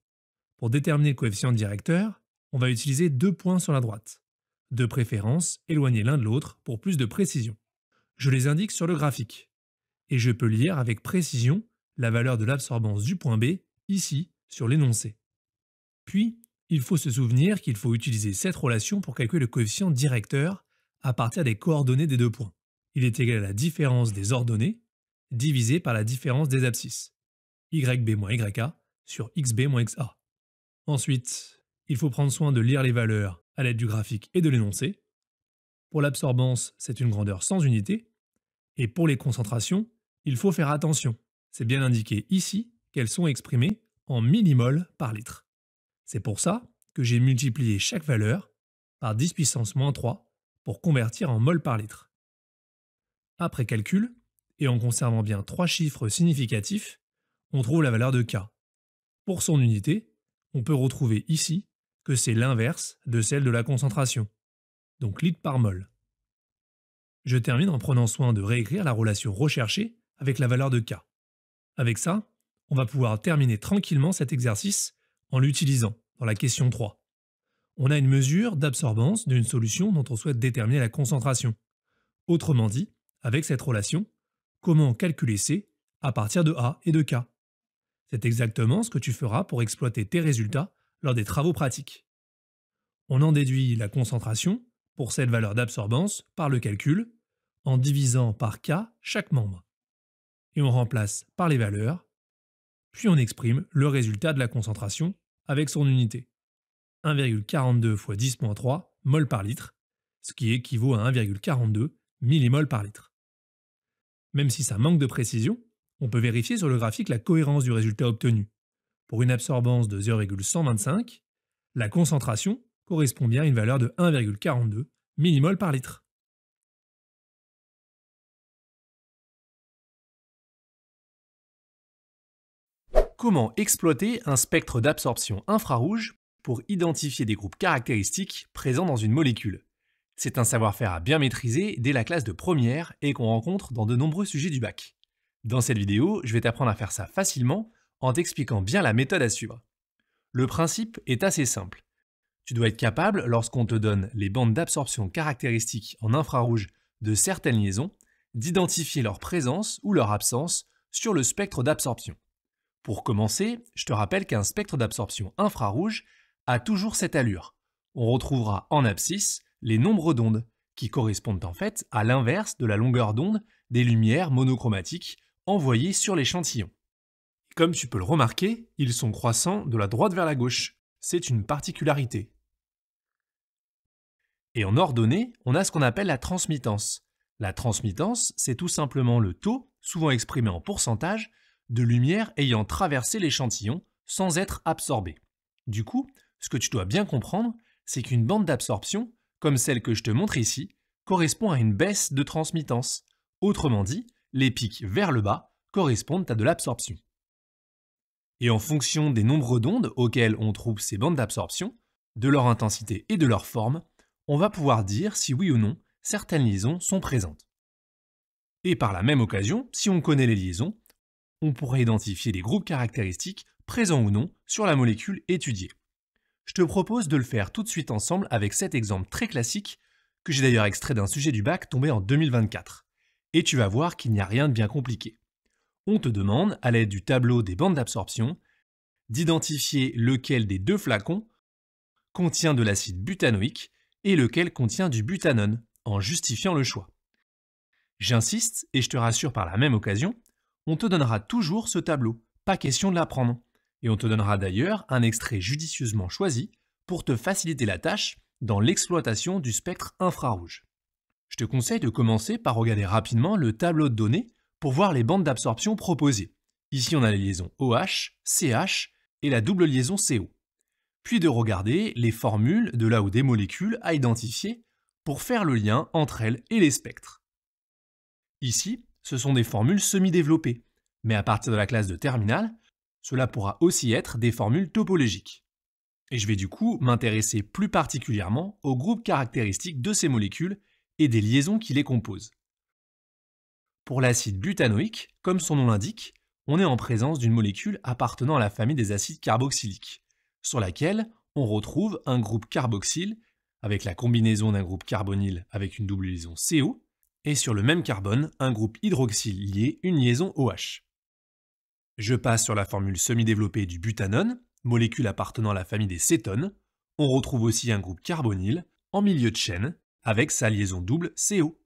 Pour déterminer le coefficient directeur, on va utiliser 2 points sur la droite. De préférence, éloignés l'un de l'autre pour plus de précision. Je les indique sur le graphique. Et je peux lire avec précision la valeur de l'absorbance du point B, ici, sur l'énoncé. Puis, il faut se souvenir qu'il faut utiliser cette relation pour calculer le coefficient directeur à partir des coordonnées des 2 points. Il est égal à la différence des ordonnées divisé par la différence des abscisses. YB moins YA sur XB moins XA. Ensuite, il faut prendre soin de lire les valeurs à l'aide du graphique et de l'énoncé. Pour l'absorbance, c'est une grandeur sans unité. Et pour les concentrations, il faut faire attention. C'est bien indiqué ici qu'elles sont exprimées en millimoles par litre. C'est pour ça que j'ai multiplié chaque valeur par 10 puissance moins 3 pour convertir en mol par litre. Après calcul, et en conservant bien 3 chiffres significatifs, on trouve la valeur de K. Pour son unité, on peut retrouver ici que c'est l'inverse de celle de la concentration, donc litre par mol. Je termine en prenant soin de réécrire la relation recherchée avec la valeur de K. Avec ça, on va pouvoir terminer tranquillement cet exercice en l'utilisant dans la question 3. On a une mesure d'absorbance d'une solution dont on souhaite déterminer la concentration. Autrement dit, avec cette relation, comment calculer C à partir de A et de K. C'est exactement ce que tu feras pour exploiter tes résultats lors des travaux pratiques. On en déduit la concentration pour cette valeur d'absorbance par le calcul en divisant par K chaque membre. Et on remplace par les valeurs, puis on exprime le résultat de la concentration avec son unité. 1,42 fois 10-3 mol par litre, ce qui équivaut à 1,42 millimoles par litre. Même si ça manque de précision, on peut vérifier sur le graphique la cohérence du résultat obtenu. Pour une absorbance de 0,125, la concentration correspond bien à une valeur de 1,42 millimoles par litre. Comment exploiter un spectre d'absorption infrarouge pour identifier des groupes caractéristiques présents dans une molécule? C'est un savoir-faire à bien maîtriser dès la classe de première et qu'on rencontre dans de nombreux sujets du bac. Dans cette vidéo, je vais t'apprendre à faire ça facilement en t'expliquant bien la méthode à suivre. Le principe est assez simple. Tu dois être capable, lorsqu'on te donne les bandes d'absorption caractéristiques en infrarouge de certaines liaisons, d'identifier leur présence ou leur absence sur le spectre d'absorption. Pour commencer, je te rappelle qu'un spectre d'absorption infrarouge a toujours cette allure. On retrouvera en abscisse les nombres d'ondes, qui correspondent en fait à l'inverse de la longueur d'onde des lumières monochromatiques envoyées sur l'échantillon. Comme tu peux le remarquer, ils sont croissants de la droite vers la gauche. C'est une particularité. Et en ordonnée, on a ce qu'on appelle la transmittance. La transmittance, c'est tout simplement le taux, souvent exprimé en pourcentage, de lumière ayant traversé l'échantillon sans être absorbée. Du coup, ce que tu dois bien comprendre, c'est qu'une bande d'absorption, comme celle que je te montre ici, correspond à une baisse de transmittance. Autrement dit, les pics vers le bas correspondent à de l'absorption. Et en fonction des nombres d'ondes auxquelles on trouve ces bandes d'absorption, de leur intensité et de leur forme, on va pouvoir dire si oui ou non certaines liaisons sont présentes. Et par la même occasion, si on connaît les liaisons, on pourrait identifier les groupes caractéristiques présents ou non sur la molécule étudiée. Je te propose de le faire tout de suite ensemble avec cet exemple très classique que j'ai d'ailleurs extrait d'un sujet du bac tombé en 2024. Et tu vas voir qu'il n'y a rien de bien compliqué. On te demande, à l'aide du tableau des bandes d'absorption, d'identifier lequel des 2 flacons contient de l'acide butanoïque et lequel contient du butanone, en justifiant le choix. J'insiste, et je te rassure par la même occasion, on te donnera toujours ce tableau, pas question de l'apprendre. Et on te donnera d'ailleurs un extrait judicieusement choisi pour te faciliter la tâche dans l'exploitation du spectre infrarouge. Je te conseille de commencer par regarder rapidement le tableau de données pour voir les bandes d'absorption proposées. Ici, on a les liaisons OH, CH et la double liaison CO. Puis de regarder les formules de là où des molécules à identifier pour faire le lien entre elles et les spectres. Ici, ce sont des formules semi-développées, mais à partir de la classe de terminale, cela pourra aussi être des formules topologiques. Et je vais du coup m'intéresser plus particulièrement aux groupes caractéristiques de ces molécules et des liaisons qui les composent. Pour l'acide butanoïque, comme son nom l'indique, on est en présence d'une molécule appartenant à la famille des acides carboxyliques, sur laquelle on retrouve un groupe carboxyle avec la combinaison d'un groupe carbonyle avec une double liaison CO, et sur le même carbone, un groupe hydroxyle lié, une liaison OH. Je passe sur la formule semi-développée du butanone, molécule appartenant à la famille des cétones. On retrouve aussi un groupe carbonyle en milieu de chaîne avec sa liaison double CO.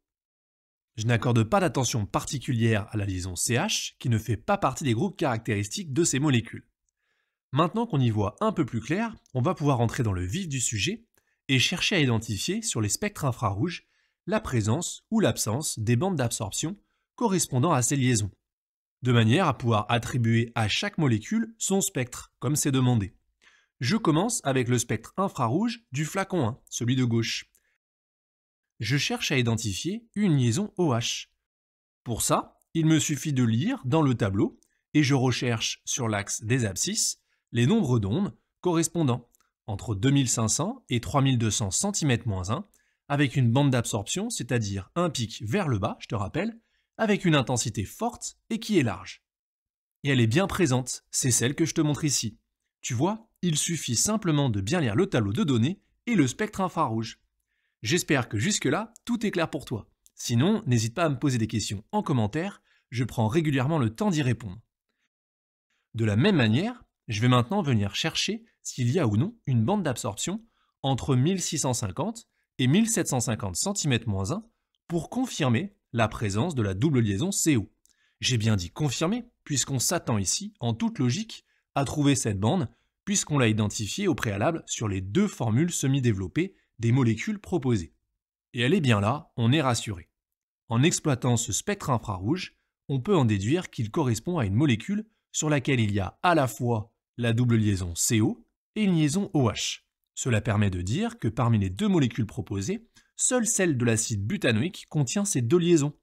Je n'accorde pas d'attention particulière à la liaison CH qui ne fait pas partie des groupes caractéristiques de ces molécules. Maintenant qu'on y voit un peu plus clair, on va pouvoir entrer dans le vif du sujet et chercher à identifier sur les spectres infrarouges la présence ou l'absence des bandes d'absorption correspondant à ces liaisons, de manière à pouvoir attribuer à chaque molécule son spectre, comme c'est demandé. Je commence avec le spectre infrarouge du flacon 1, celui de gauche. Je cherche à identifier une liaison OH. Pour ça, il me suffit de lire dans le tableau et je recherche sur l'axe des abscisses les nombres d'ondes correspondant entre 2500 et 3200 cm-1 avec une bande d'absorption, c'est-à-dire un pic vers le bas, je te rappelle, avec une intensité forte et qui est large. Et elle est bien présente, c'est celle que je te montre ici. Tu vois, il suffit simplement de bien lire le tableau de données et le spectre infrarouge. J'espère que jusque-là, tout est clair pour toi. Sinon, n'hésite pas à me poser des questions en commentaire, je prends régulièrement le temps d'y répondre. De la même manière, je vais maintenant venir chercher s'il y a ou non une bande d'absorption entre 1650 et 1750 cm-1 pour confirmer la présence de la double liaison CO. J'ai bien dit confirmer, puisqu'on s'attend ici, en toute logique, à trouver cette bande, puisqu'on l'a identifiée au préalable sur les deux formules semi-développées des molécules proposées. Et elle est bien là, on est rassuré. En exploitant ce spectre infrarouge, on peut en déduire qu'il correspond à une molécule sur laquelle il y a à la fois la double liaison CO et une liaison OH. Cela permet de dire que parmi les deux molécules proposées, seule celle de l'acide butanoïque contient ces deux liaisons,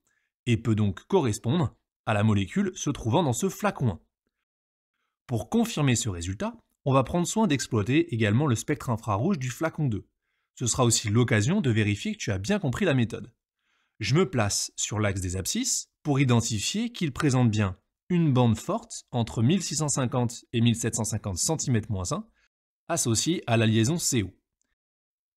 et peut donc correspondre à la molécule se trouvant dans ce flacon 1. Pour confirmer ce résultat, on va prendre soin d'exploiter également le spectre infrarouge du flacon 2. Ce sera aussi l'occasion de vérifier que tu as bien compris la méthode. Je me place sur l'axe des abscisses pour identifier qu'il présente bien une bande forte entre 1650 et 1750 cm-1 associée à la liaison CO.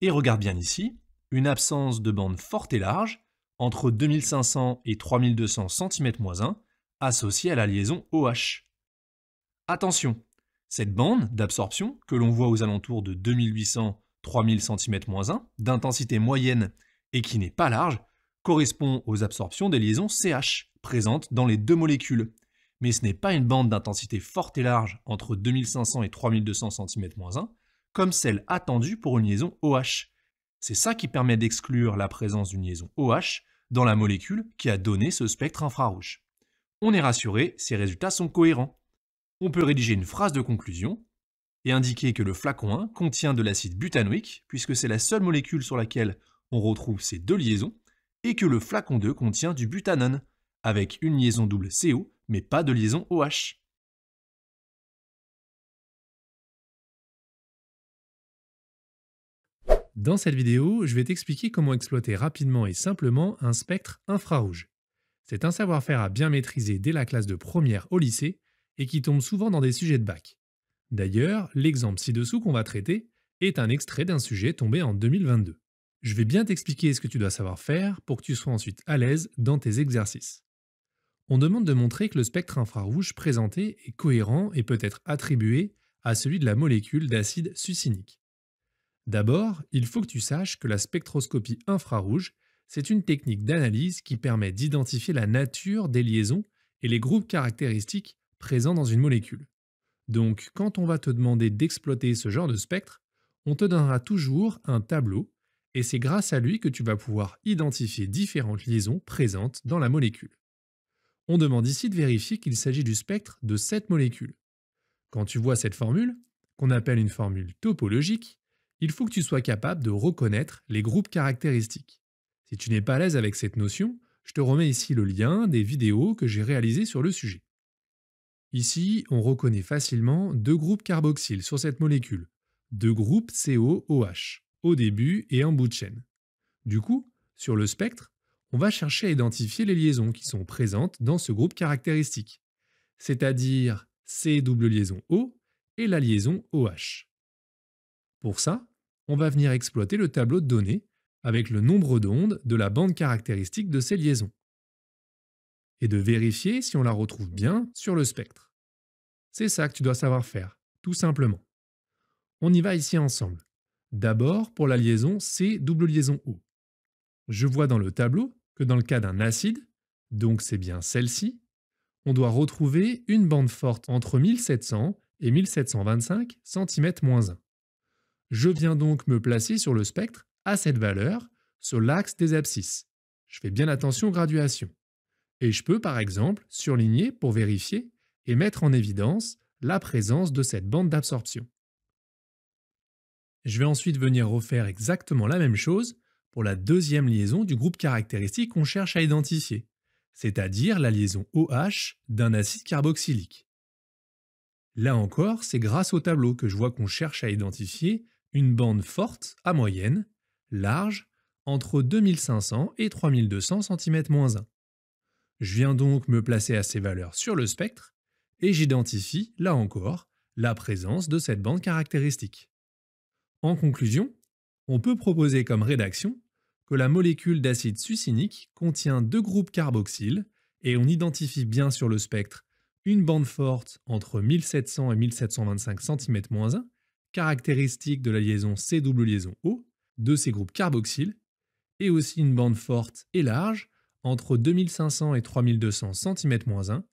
Et regarde bien ici, une absence de bande forte et large entre 2500 et 3200 cm-1 associée à la liaison OH. Attention, cette bande d'absorption que l'on voit aux alentours de 2800-3000 cm-1 d'intensité moyenne et qui n'est pas large correspond aux absorptions des liaisons CH présentes dans les deux molécules. Mais ce n'est pas une bande d'intensité forte et large entre 2500 et 3200 cm-1 comme celle attendue pour une liaison OH. C'est ça qui permet d'exclure la présence d'une liaison OH dans la molécule qui a donné ce spectre infrarouge. On est rassuré, ces résultats sont cohérents. On peut rédiger une phrase de conclusion et indiquer que le flacon 1 contient de l'acide butanoïque, puisque c'est la seule molécule sur laquelle on retrouve ces deux liaisons, et que le flacon 2 contient du butanone, avec une liaison double CO, mais pas de liaison OH. Dans cette vidéo, je vais t'expliquer comment exploiter rapidement et simplement un spectre infrarouge. C'est un savoir-faire à bien maîtriser dès la classe de première au lycée et qui tombe souvent dans des sujets de bac. D'ailleurs, l'exemple ci-dessous qu'on va traiter est un extrait d'un sujet tombé en 2022. Je vais bien t'expliquer ce que tu dois savoir faire pour que tu sois ensuite à l'aise dans tes exercices. On demande de montrer que le spectre infrarouge présenté est cohérent et peut être attribué à celui de la molécule d'acide succinique. D'abord, il faut que tu saches que la spectroscopie infrarouge, c'est une technique d'analyse qui permet d'identifier la nature des liaisons et les groupes caractéristiques présents dans une molécule. Donc, quand on va te demander d'exploiter ce genre de spectre, on te donnera toujours un tableau et c'est grâce à lui que tu vas pouvoir identifier différentes liaisons présentes dans la molécule. On demande ici de vérifier qu'il s'agit du spectre de cette molécule. Quand tu vois cette formule, qu'on appelle une formule topologique, il faut que tu sois capable de reconnaître les groupes caractéristiques. Si tu n'es pas à l'aise avec cette notion, je te remets ici le lien des vidéos que j'ai réalisées sur le sujet. Ici, on reconnaît facilement deux groupes carboxyles sur cette molécule, deux groupes COOH, au début et en bout de chaîne. Du coup, sur le spectre, on va chercher à identifier les liaisons qui sont présentes dans ce groupe caractéristique. c'est-à-dire C double liaison O et la liaison OH. Pour ça, on va venir exploiter le tableau de données avec le nombre d'ondes de la bande caractéristique de ces liaisons et de vérifier si on la retrouve bien sur le spectre. C'est ça que tu dois savoir faire, tout simplement. On y va ici ensemble. D'abord pour la liaison C double liaison O. Je vois dans le tableau que dans le cas d'un acide, donc c'est bien celle-ci, on doit retrouver une bande forte entre 1700 et 1725 cm-1. Je viens donc me placer sur le spectre à cette valeur, sur l'axe des abscisses. Je fais bien attention aux graduations. Et je peux par exemple surligner pour vérifier et mettre en évidence la présence de cette bande d'absorption. Je vais ensuite venir refaire exactement la même chose pour la deuxième liaison du groupe caractéristique qu'on cherche à identifier, c'est-à-dire la liaison OH d'un acide carboxylique. Là encore, c'est grâce au tableau que je vois qu'on cherche à identifier une bande forte à moyenne, large, entre 2500 et 3200 cm-1. Je viens donc me placer à ces valeurs sur le spectre et j'identifie, là encore, la présence de cette bande caractéristique. En conclusion, on peut proposer comme rédaction que la molécule d'acide succinique contient deux groupes carboxyles et on identifie bien sur le spectre une bande forte entre 1700 et 1725 cm-1, caractéristique de la liaison C double liaison O de ces groupes carboxyles, et aussi une bande forte et large entre 2500 et 3200 cm-1,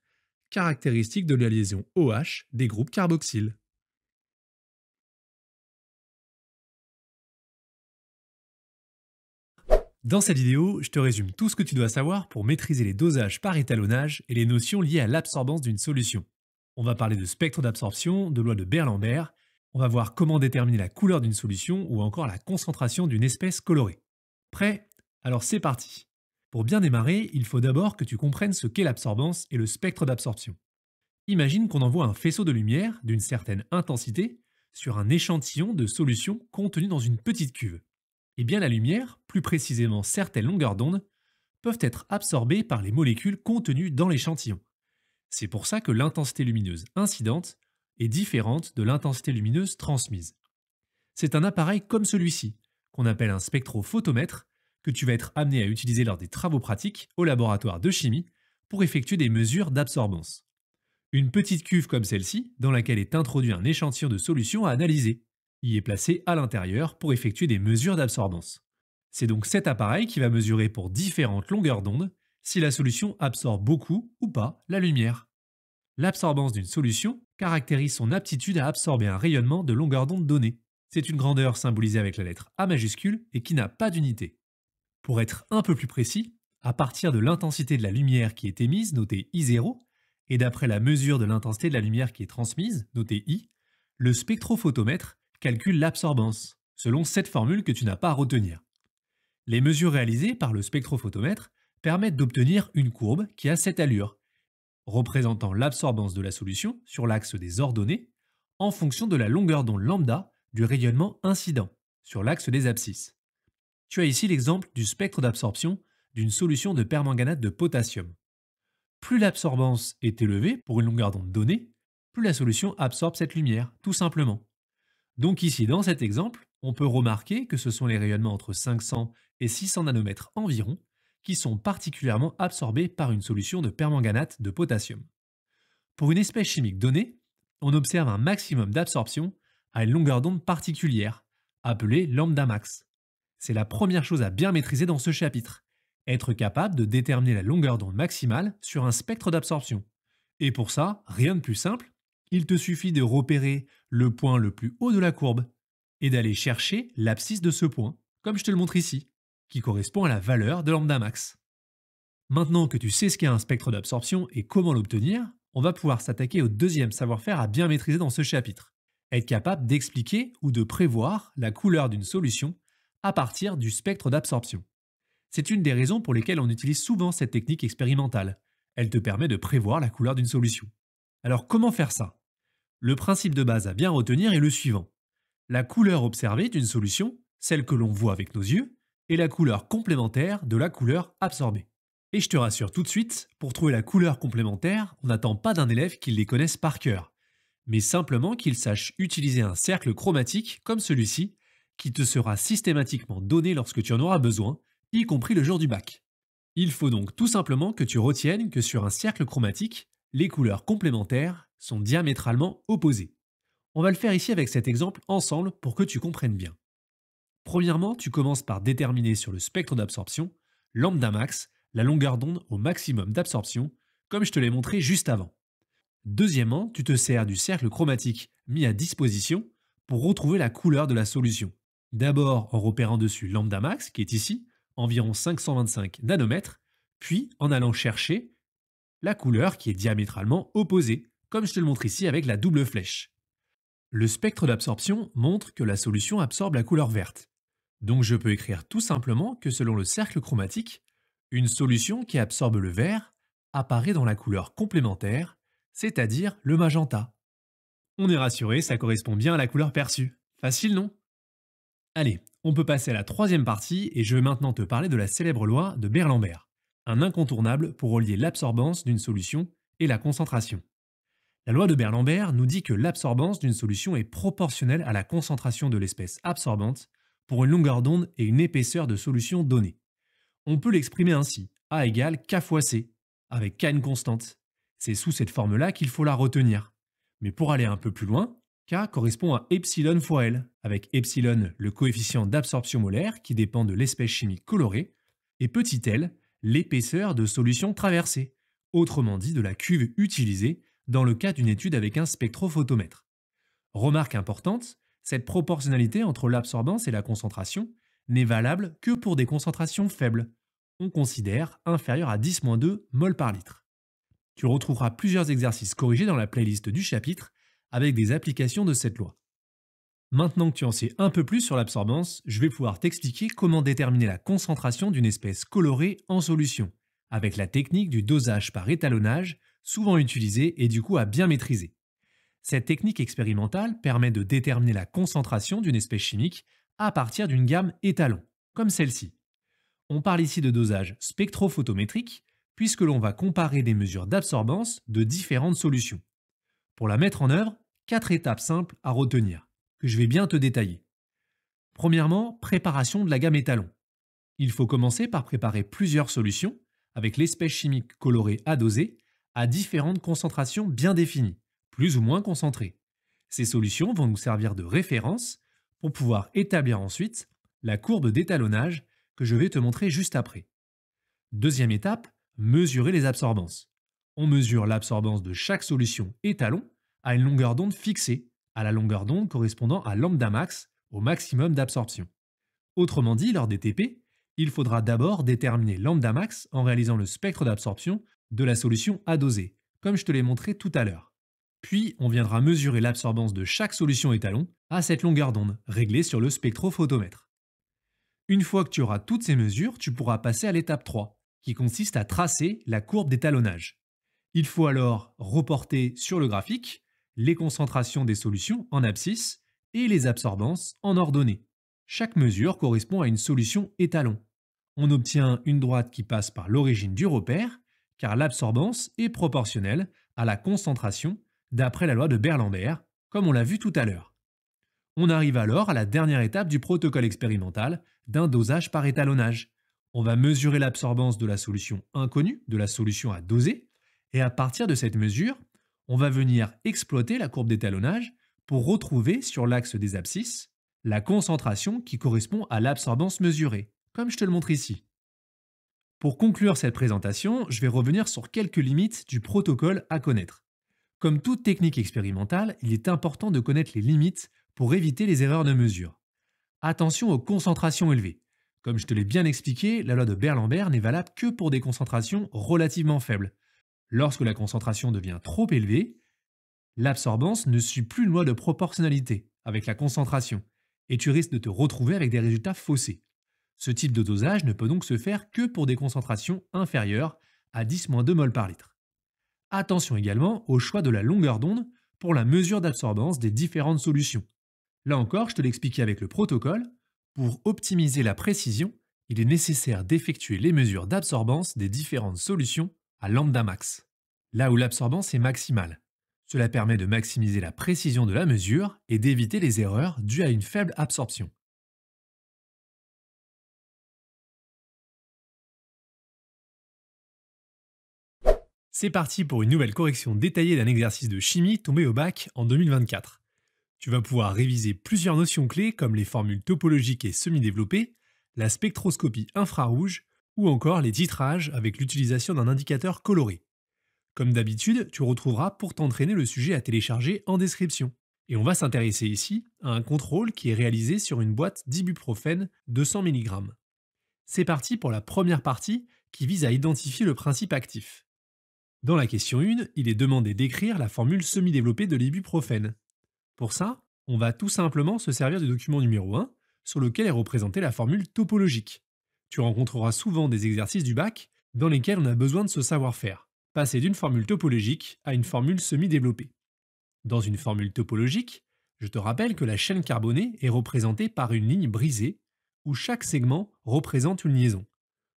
caractéristique de la liaison OH des groupes carboxyles. Dans cette vidéo, je te résume tout ce que tu dois savoir pour maîtriser les dosages par étalonnage et les notions liées à l'absorbance d'une solution. On va parler de spectre d'absorption, de loi de Beer-Lambert, on va voir comment déterminer la couleur d'une solution ou encore la concentration d'une espèce colorée. Prêt? Alors c'est parti. Pour bien démarrer, il faut d'abord que tu comprennes ce qu'est l'absorbance et le spectre d'absorption. Imagine qu'on envoie un faisceau de lumière d'une certaine intensité sur un échantillon de solution contenu dans une petite cuve. Eh bien la lumière, plus précisément certaines longueurs d'onde, peuvent être absorbées par les molécules contenues dans l'échantillon. C'est pour ça que l'intensité lumineuse incidente est différente de l'intensité lumineuse transmise. C'est un appareil comme celui-ci, qu'on appelle un spectrophotomètre, que tu vas être amené à utiliser lors des travaux pratiques au laboratoire de chimie pour effectuer des mesures d'absorbance. Une petite cuve comme celle-ci, dans laquelle est introduit un échantillon de solution à analyser, y est placé à l'intérieur pour effectuer des mesures d'absorbance. C'est donc cet appareil qui va mesurer pour différentes longueurs d'onde si la solution absorbe beaucoup ou pas la lumière. L'absorbance d'une solution caractérise son aptitude à absorber un rayonnement de longueur d'onde donnée. C'est une grandeur symbolisée avec la lettre A majuscule et qui n'a pas d'unité. Pour être un peu plus précis, à partir de l'intensité de la lumière qui est émise, notée I0, et d'après la mesure de l'intensité de la lumière qui est transmise, notée I, le spectrophotomètre calcule l'absorbance, selon cette formule que tu n'as pas à retenir. Les mesures réalisées par le spectrophotomètre permettent d'obtenir une courbe qui a cette allure, représentant l'absorbance de la solution sur l'axe des ordonnées en fonction de la longueur d'onde lambda du rayonnement incident sur l'axe des abscisses. Tu as ici l'exemple du spectre d'absorption d'une solution de permanganate de potassium. Plus l'absorbance est élevée pour une longueur d'onde donnée, plus la solution absorbe cette lumière, tout simplement. Donc ici, dans cet exemple, on peut remarquer que ce sont les rayonnements entre 500 et 600 nanomètres environ qui sont particulièrement absorbés par une solution de permanganate de potassium. Pour une espèce chimique donnée, on observe un maximum d'absorption à une longueur d'onde particulière, appelée lambda max. C'est la première chose à bien maîtriser dans ce chapitre, être capable de déterminer la longueur d'onde maximale sur un spectre d'absorption. Et pour ça, rien de plus simple, il te suffit de repérer le point le plus haut de la courbe et d'aller chercher l'abscisse de ce point, comme je te le montre ici, qui correspond à la valeur de lambda max. Maintenant que tu sais ce qu'est un spectre d'absorption et comment l'obtenir, on va pouvoir s'attaquer au deuxième savoir-faire à bien maîtriser dans ce chapitre, être capable d'expliquer ou de prévoir la couleur d'une solution à partir du spectre d'absorption. C'est une des raisons pour lesquelles on utilise souvent cette technique expérimentale. Elle te permet de prévoir la couleur d'une solution. Alors comment faire ça? Le principe de base à bien retenir est le suivant. La couleur observée d'une solution, celle que l'on voit avec nos yeux, est la couleur complémentaire de la couleur absorbée. Et je te rassure tout de suite, pour trouver la couleur complémentaire, on n'attend pas d'un élève qu'il les connaisse par cœur, mais simplement qu'il sache utiliser un cercle chromatique comme celui-ci, qui te sera systématiquement donné lorsque tu en auras besoin, y compris le jour du bac. Il faut donc tout simplement que tu retiennes que sur un cercle chromatique, les couleurs complémentaires sont diamétralement opposées. On va le faire ici avec cet exemple ensemble pour que tu comprennes bien. Premièrement, tu commences par déterminer sur le spectre d'absorption lambda max, la longueur d'onde au maximum d'absorption, comme je te l'ai montré juste avant. Deuxièmement, tu te sers du cercle chromatique mis à disposition pour retrouver la couleur de la solution. D'abord en repérant dessus lambda max, qui est ici, environ 525 nanomètres, puis en allant chercher la couleur qui est diamétralement opposée, comme je te le montre ici avec la double flèche. Le spectre d'absorption montre que la solution absorbe la couleur verte. Donc je peux écrire tout simplement que selon le cercle chromatique, une solution qui absorbe le vert apparaît dans la couleur complémentaire, c'est-à-dire le magenta. On est rassuré, ça correspond bien à la couleur perçue. Facile, non? Allez, on peut passer à la troisième partie et je vais maintenant te parler de la célèbre loi de Beer-Lambert, un incontournable pour relier l'absorbance d'une solution et la concentration. La loi de Beer-Lambert nous dit que l'absorbance d'une solution est proportionnelle à la concentration de l'espèce absorbante pour une longueur d'onde et une épaisseur de solution donnée. On peut l'exprimer ainsi, A égale K fois C, avec K une constante. C'est sous cette forme-là qu'il faut la retenir. Mais pour aller un peu plus loin, K correspond à epsilon fois L, avec epsilon le coefficient d'absorption molaire qui dépend de l'espèce chimique colorée, et petit l l'épaisseur de solution traversée, autrement dit de la cuve utilisée dans le cas d'une étude avec un spectrophotomètre. Remarque importante, cette proportionnalité entre l'absorbance et la concentration n'est valable que pour des concentrations faibles. On considère inférieures à 10-2 mol par litre. Tu retrouveras plusieurs exercices corrigés dans la playlist du chapitre avec des applications de cette loi. Maintenant que tu en sais un peu plus sur l'absorbance, je vais pouvoir t'expliquer comment déterminer la concentration d'une espèce colorée en solution, avec la technique du dosage par étalonnage, souvent utilisée et du coup à bien maîtriser. Cette technique expérimentale permet de déterminer la concentration d'une espèce chimique à partir d'une gamme étalon, comme celle-ci. On parle ici de dosage spectrophotométrique, puisque l'on va comparer des mesures d'absorbance de différentes solutions. Pour la mettre en œuvre, 4 étapes simples à retenir, que je vais bien te détailler. Premièrement, préparation de la gamme étalon. Il faut commencer par préparer plusieurs solutions, avec l'espèce chimique colorée à doser, à différentes concentrations bien définies, plus ou moins concentrées. Ces solutions vont nous servir de référence pour pouvoir établir ensuite la courbe d'étalonnage que je vais te montrer juste après. Deuxième étape, mesurer les absorbances. On mesure l'absorbance de chaque solution étalon à une longueur d'onde fixée, à la longueur d'onde correspondant à lambda max, au maximum d'absorption. Autrement dit, lors des TP, il faudra d'abord déterminer lambda max en réalisant le spectre d'absorption de la solution à doser, comme je te l'ai montré tout à l'heure. Puis, on viendra mesurer l'absorbance de chaque solution étalon à cette longueur d'onde, réglée sur le spectrophotomètre. Une fois que tu auras toutes ces mesures, tu pourras passer à l'étape 3, qui consiste à tracer la courbe d'étalonnage. Il faut alors reporter sur le graphique les concentrations des solutions en abscisse et les absorbances en ordonnée. Chaque mesure correspond à une solution étalon. On obtient une droite qui passe par l'origine du repère, car l'absorbance est proportionnelle à la concentration d'après la loi de Beer-Lambert, comme on l'a vu tout à l'heure. On arrive alors à la dernière étape du protocole expérimental d'un dosage par étalonnage. On va mesurer l'absorbance de la solution inconnue, de la solution à doser, et à partir de cette mesure, on va venir exploiter la courbe d'étalonnage pour retrouver sur l'axe des abscisses la concentration qui correspond à l'absorbance mesurée, comme je te le montre ici. Pour conclure cette présentation, je vais revenir sur quelques limites du protocole à connaître. Comme toute technique expérimentale, il est important de connaître les limites pour éviter les erreurs de mesure. Attention aux concentrations élevées. Comme je te l'ai bien expliqué, la loi de Beer-Lambert n'est valable que pour des concentrations relativement faibles. Lorsque la concentration devient trop élevée, l'absorbance ne suit plus une loi de proportionnalité avec la concentration et tu risques de te retrouver avec des résultats faussés. Ce type de dosage ne peut donc se faire que pour des concentrations inférieures à 10-2 mol par litre. Attention également au choix de la longueur d'onde pour la mesure d'absorbance des différentes solutions. Là encore, je te l'expliquais avec le protocole, pour optimiser la précision, il est nécessaire d'effectuer les mesures d'absorbance des différentes solutions à lambda max, là où l'absorbance est maximale. Cela permet de maximiser la précision de la mesure et d'éviter les erreurs dues à une faible absorption. C'est parti pour une nouvelle correction détaillée d'un exercice de chimie tombé au bac en 2024. Tu vas pouvoir réviser plusieurs notions clés comme les formules topologiques et semi-développées, la spectroscopie infrarouge ou encore les titrages avec l'utilisation d'un indicateur coloré. Comme d'habitude, tu retrouveras pour t'entraîner le sujet à télécharger en description. Et on va s'intéresser ici à un contrôle qui est réalisé sur une boîte d'ibuprofène 200 mg. C'est parti pour la première partie qui vise à identifier le principe actif. Dans la question 1, il est demandé d'écrire la formule semi-développée de l'ibuprofène. Pour ça, on va tout simplement se servir du document numéro 1, sur lequel est représentée la formule topologique. Tu rencontreras souvent des exercices du bac dans lesquels on a besoin de ce savoir-faire, passer d'une formule topologique à une formule semi-développée. Dans une formule topologique, je te rappelle que la chaîne carbonée est représentée par une ligne brisée, où chaque segment représente une liaison.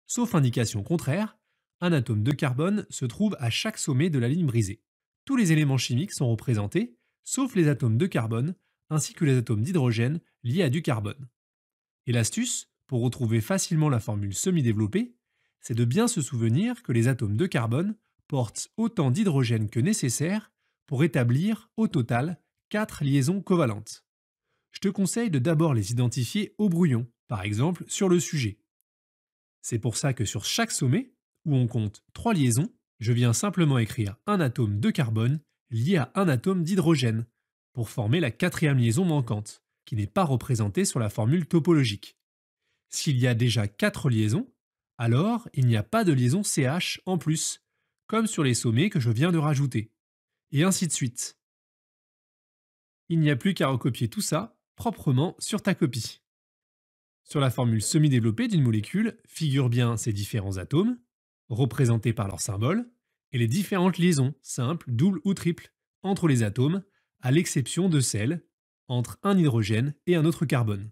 Sauf indication contraire, un atome de carbone se trouve à chaque sommet de la ligne brisée. Tous les éléments chimiques sont représentés, sauf les atomes de carbone, ainsi que les atomes d'hydrogène liés à du carbone. Et l'astuce, pour retrouver facilement la formule semi-développée, c'est de bien se souvenir que les atomes de carbone portent autant d'hydrogène que nécessaire pour établir, au total, 4 liaisons covalentes. Je te conseille de d'abord les identifier au brouillon, par exemple sur le sujet. C'est pour ça que sur chaque sommet, où on compte 3 liaisons, je viens simplement écrire un atome de carbone lié à un atome d'hydrogène, pour former la 4e liaison manquante, qui n'est pas représentée sur la formule topologique. S'il y a déjà 4 liaisons, alors il n'y a pas de liaison CH en plus, comme sur les sommets que je viens de rajouter. Et ainsi de suite. Il n'y a plus qu'à recopier tout ça proprement sur ta copie. Sur la formule semi-développée d'une molécule figurent bien ses différents atomes, représentés par leurs symboles, et les différentes liaisons, simples, doubles ou triples, entre les atomes, à l'exception de celles entre un hydrogène et un autre carbone.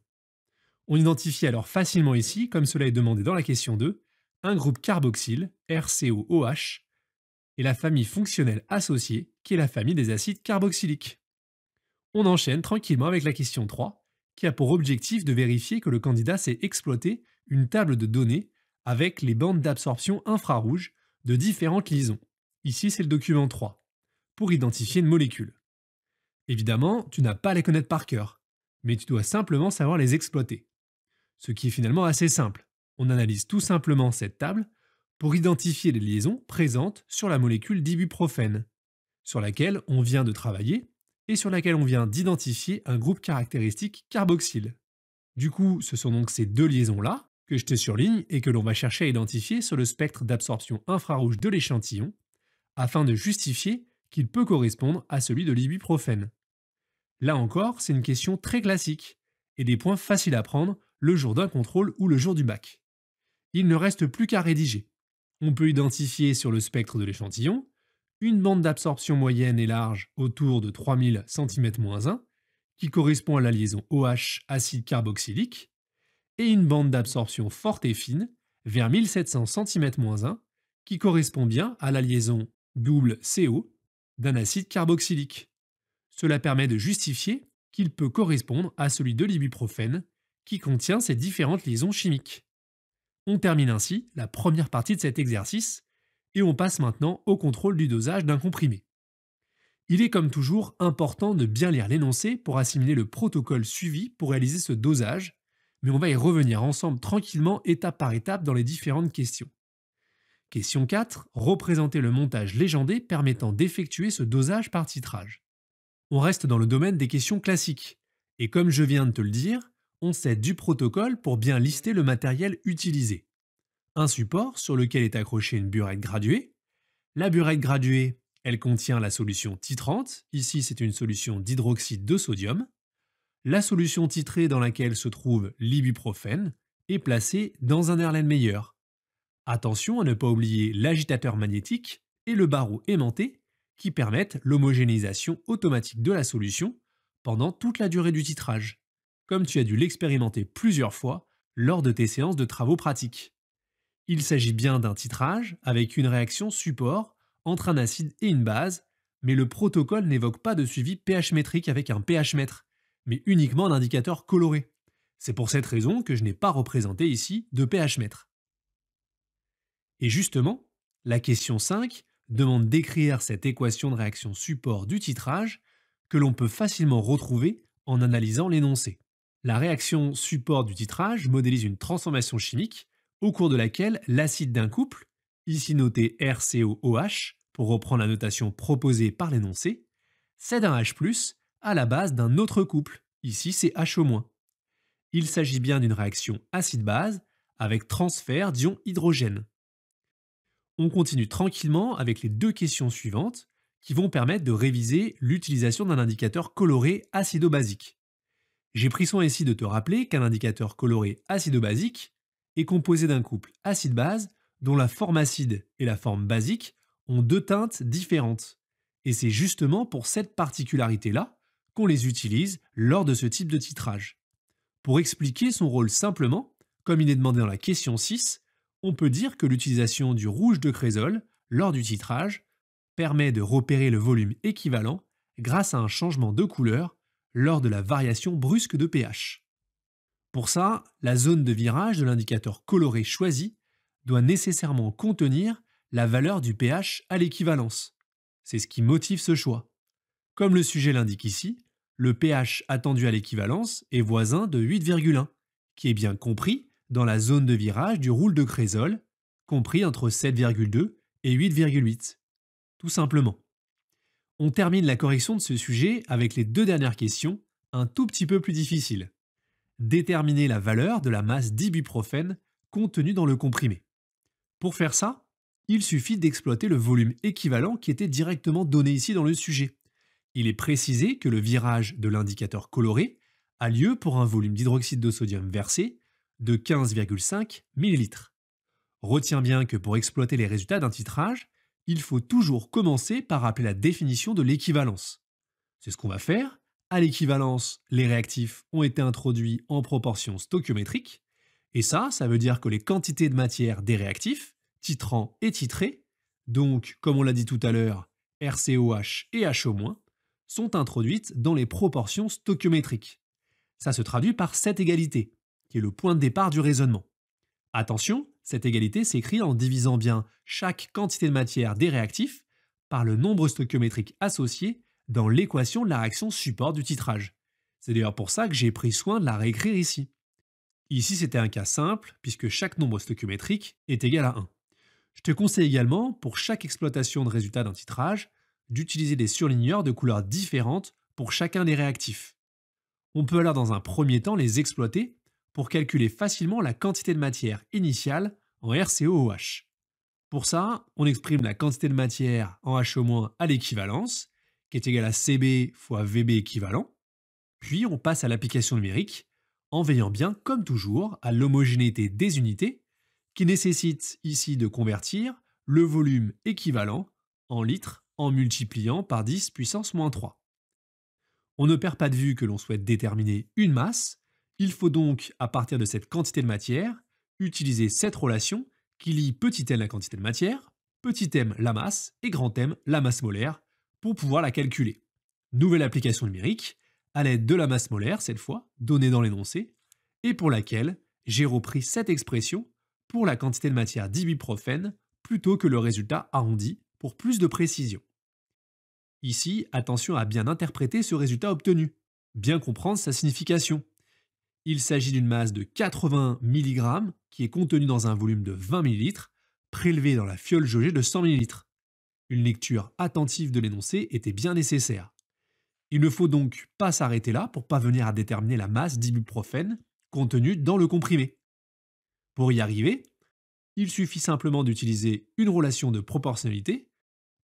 On identifie alors facilement ici, comme cela est demandé dans la question 2, un groupe carboxyle, RCOOH, et la famille fonctionnelle associée, qui est la famille des acides carboxyliques. On enchaîne tranquillement avec la question 3, qui a pour objectif de vérifier que le candidat sait exploiter une table de données avec les bandes d'absorption infrarouge de différentes liaisons. Ici, c'est le document 3, pour identifier une molécule. Évidemment, tu n'as pas à les connaître par cœur, mais tu dois simplement savoir les exploiter. Ce qui est finalement assez simple. On analyse tout simplement cette table pour identifier les liaisons présentes sur la molécule d'ibuprofène, sur laquelle on vient de travailler et sur laquelle on vient d'identifier un groupe caractéristique carboxyle. Du coup, ce sont donc ces deux liaisons-là que je te surligne et que l'on va chercher à identifier sur le spectre d'absorption infrarouge de l'échantillon, afin de justifier qu'il peut correspondre à celui de l'ibuprofène. Là encore, c'est une question très classique, et des points faciles à prendre le jour d'un contrôle ou le jour du bac. Il ne reste plus qu'à rédiger. On peut identifier sur le spectre de l'échantillon une bande d'absorption moyenne et large autour de 3000 cm-1, qui correspond à la liaison OH acide carboxylique, et une bande d'absorption forte et fine vers 1700 cm-1, qui correspond bien à la liaison double CO d'un acide carboxylique. Cela permet de justifier qu'il peut correspondre à celui de l'ibuprofène, qui contient ces différentes liaisons chimiques. On termine ainsi la première partie de cet exercice, et on passe maintenant au contrôle du dosage d'un comprimé. Il est comme toujours important de bien lire l'énoncé pour assimiler le protocole suivi pour réaliser ce dosage, mais on va y revenir ensemble tranquillement étape par étape dans les différentes questions. Question 4. Représenter le montage légendé permettant d'effectuer ce dosage par titrage. On reste dans le domaine des questions classiques, et comme je viens de te le dire, on s'aide du protocole pour bien lister le matériel utilisé. Un support sur lequel est accrochée une burette graduée. La burette graduée, elle contient la solution titrante, ici c'est une solution d'hydroxyde de sodium. La solution titrée dans laquelle se trouve l'ibuprofène est placée dans un Erlenmeyer. Attention à ne pas oublier l'agitateur magnétique et le barreau aimanté qui permettent l'homogénéisation automatique de la solution pendant toute la durée du titrage. Comme tu as dû l'expérimenter plusieurs fois lors de tes séances de travaux pratiques. Il s'agit bien d'un titrage avec une réaction support entre un acide et une base, mais le protocole n'évoque pas de suivi pH métrique avec un pH mètre, mais uniquement un indicateur coloré. C'est pour cette raison que je n'ai pas représenté ici de pH mètre. Et justement, la question 5 demande d'écrire cette équation de réaction support du titrage que l'on peut facilement retrouver en analysant l'énoncé. La réaction support du titrage modélise une transformation chimique au cours de laquelle l'acide d'un couple, ici noté RCOOH pour reprendre la notation proposée par l'énoncé, cède un H+, à la base d'un autre couple, ici c'est HO-. Il s'agit bien d'une réaction acide-base avec transfert d'ion hydrogène. On continue tranquillement avec les deux questions suivantes qui vont permettre de réviser l'utilisation d'un indicateur coloré acido-basique. J'ai pris soin ici de te rappeler qu'un indicateur coloré acido-basique est composé d'un couple acide-base dont la forme acide et la forme basique ont deux teintes différentes. Et c'est justement pour cette particularité-là qu'on les utilise lors de ce type de titrage. Pour expliquer son rôle simplement, comme il est demandé dans la question 6, on peut dire que l'utilisation du rouge de crésolol lors du titrage permet de repérer le volume équivalent grâce à un changement de couleur lors de la variation brusque de pH. Pour ça, la zone de virage de l'indicateur coloré choisi doit nécessairement contenir la valeur du pH à l'équivalence. C'est ce qui motive ce choix. Comme le sujet l'indique ici, le pH attendu à l'équivalence est voisin de 8,1, qui est bien compris dans la zone de virage du roule de crésolol, compris entre 7,2 et 8,8. Tout simplement. On termine la correction de ce sujet avec les deux dernières questions, un tout petit peu plus difficiles. Déterminer la valeur de la masse d'ibuprofène contenue dans le comprimé. Pour faire ça, il suffit d'exploiter le volume équivalent qui était directement donné ici dans le sujet. Il est précisé que le virage de l'indicateur coloré a lieu pour un volume d'hydroxyde de sodium versé de 15,5 ml. Retiens bien que pour exploiter les résultats d'un titrage, il faut toujours commencer par rappeler la définition de l'équivalence. C'est ce qu'on va faire. À l'équivalence, les réactifs ont été introduits en proportion stoichiométrique, et ça veut dire que les quantités de matière des réactifs, titrants et titrés, donc comme on l'a dit tout à l'heure, RCOH et HO-, sont introduites dans les proportions stoichiométriques. Ça se traduit par cette égalité, qui est le point de départ du raisonnement. Attention, cette égalité s'écrit en divisant bien chaque quantité de matière des réactifs par le nombre stoichiométrique associé dans l'équation de la réaction support du titrage. C'est d'ailleurs pour ça que j'ai pris soin de la réécrire ici. Ici, c'était un cas simple, puisque chaque nombre stoichiométrique est égal à 1. Je te conseille également, pour chaque exploitation de résultat d'un titrage, d'utiliser des surligneurs de couleurs différentes pour chacun des réactifs. On peut alors dans un premier temps les exploiter pour calculer facilement la quantité de matière initiale en RCOOH. Pour ça, on exprime la quantité de matière en HO- à l'équivalence, qui est égale à CB fois VB équivalent, puis on passe à l'application numérique, en veillant bien, comme toujours, à l'homogénéité des unités, qui nécessite ici de convertir le volume équivalent en litres en multipliant par 10 puissance moins 3. On ne perd pas de vue que l'on souhaite déterminer une masse, il faut donc, à partir de cette quantité de matière, utiliser cette relation qui lie petit m la quantité de matière, petit m la masse et grand M la masse molaire pour pouvoir la calculer. Nouvelle application numérique, à l'aide de la masse molaire cette fois, donnée dans l'énoncé, et pour laquelle j'ai repris cette expression pour la quantité de matière d'ibuprofène plutôt que le résultat arrondi pour plus de précision. Ici, attention à bien interpréter ce résultat obtenu, bien comprendre sa signification. Il s'agit d'une masse de 80 mg qui est contenue dans un volume de 20 ml, prélevée dans la fiole jaugée de 100 ml. Une lecture attentive de l'énoncé était bien nécessaire. Il ne faut donc pas s'arrêter là pour parvenir à déterminer la masse d'ibuprofène contenue dans le comprimé. Pour y arriver, il suffit simplement d'utiliser une relation de proportionnalité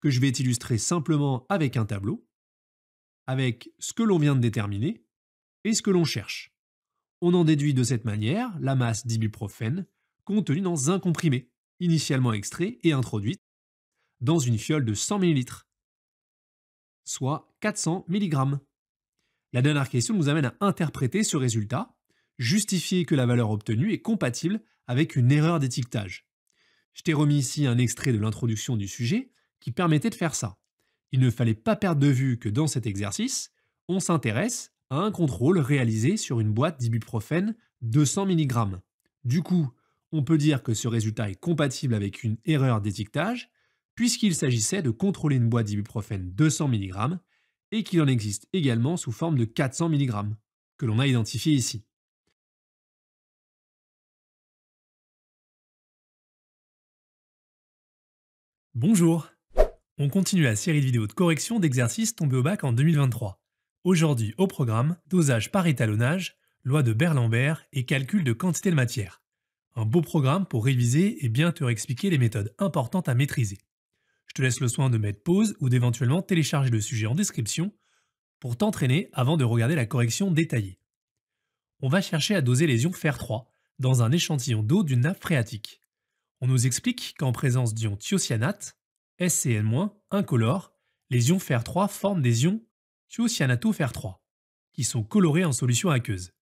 que je vais illustrer simplement avec un tableau, avec ce que l'on vient de déterminer et ce que l'on cherche. On en déduit de cette manière la masse d'ibuprofène contenue dans un comprimé, initialement extrait et introduite dans une fiole de 100 ml, soit 400 mg. La dernière question nous amène à interpréter ce résultat. justifier que la valeur obtenue est compatible avec une erreur d'étiquetage. Je t'ai remis ici un extrait de l'introduction du sujet qui permettait de faire ça. Il ne fallait pas perdre de vue que dans cet exercice, on s'intéresse à un contrôle réalisé sur une boîte d'ibuprofène 200 mg. Du coup, on peut dire que ce résultat est compatible avec une erreur d'étiquetage, puisqu'il s'agissait de contrôler une boîte d'ibuprofène 200 mg et qu'il en existe également sous forme de 400 mg, que l'on a identifié ici. Bonjour! On continue la série de vidéos de correction d'exercices tombés au bac en 2023. Aujourd'hui au programme, dosage par étalonnage, loi de Beer-Lambert et calcul de quantité de matière. Un beau programme pour réviser et bien te réexpliquer les méthodes importantes à maîtriser. Je te laisse le soin de mettre pause ou d'éventuellement télécharger le sujet en description pour t'entraîner avant de regarder la correction détaillée. On va chercher à doser les ions fer3 dans un échantillon d'eau d'une nappe phréatique. On nous explique qu'en présence d'ions thiocyanate, SCN- incolore, les ions fer3 forment des ions thiocyanato-fer3, qui sont colorés en solution aqueuse.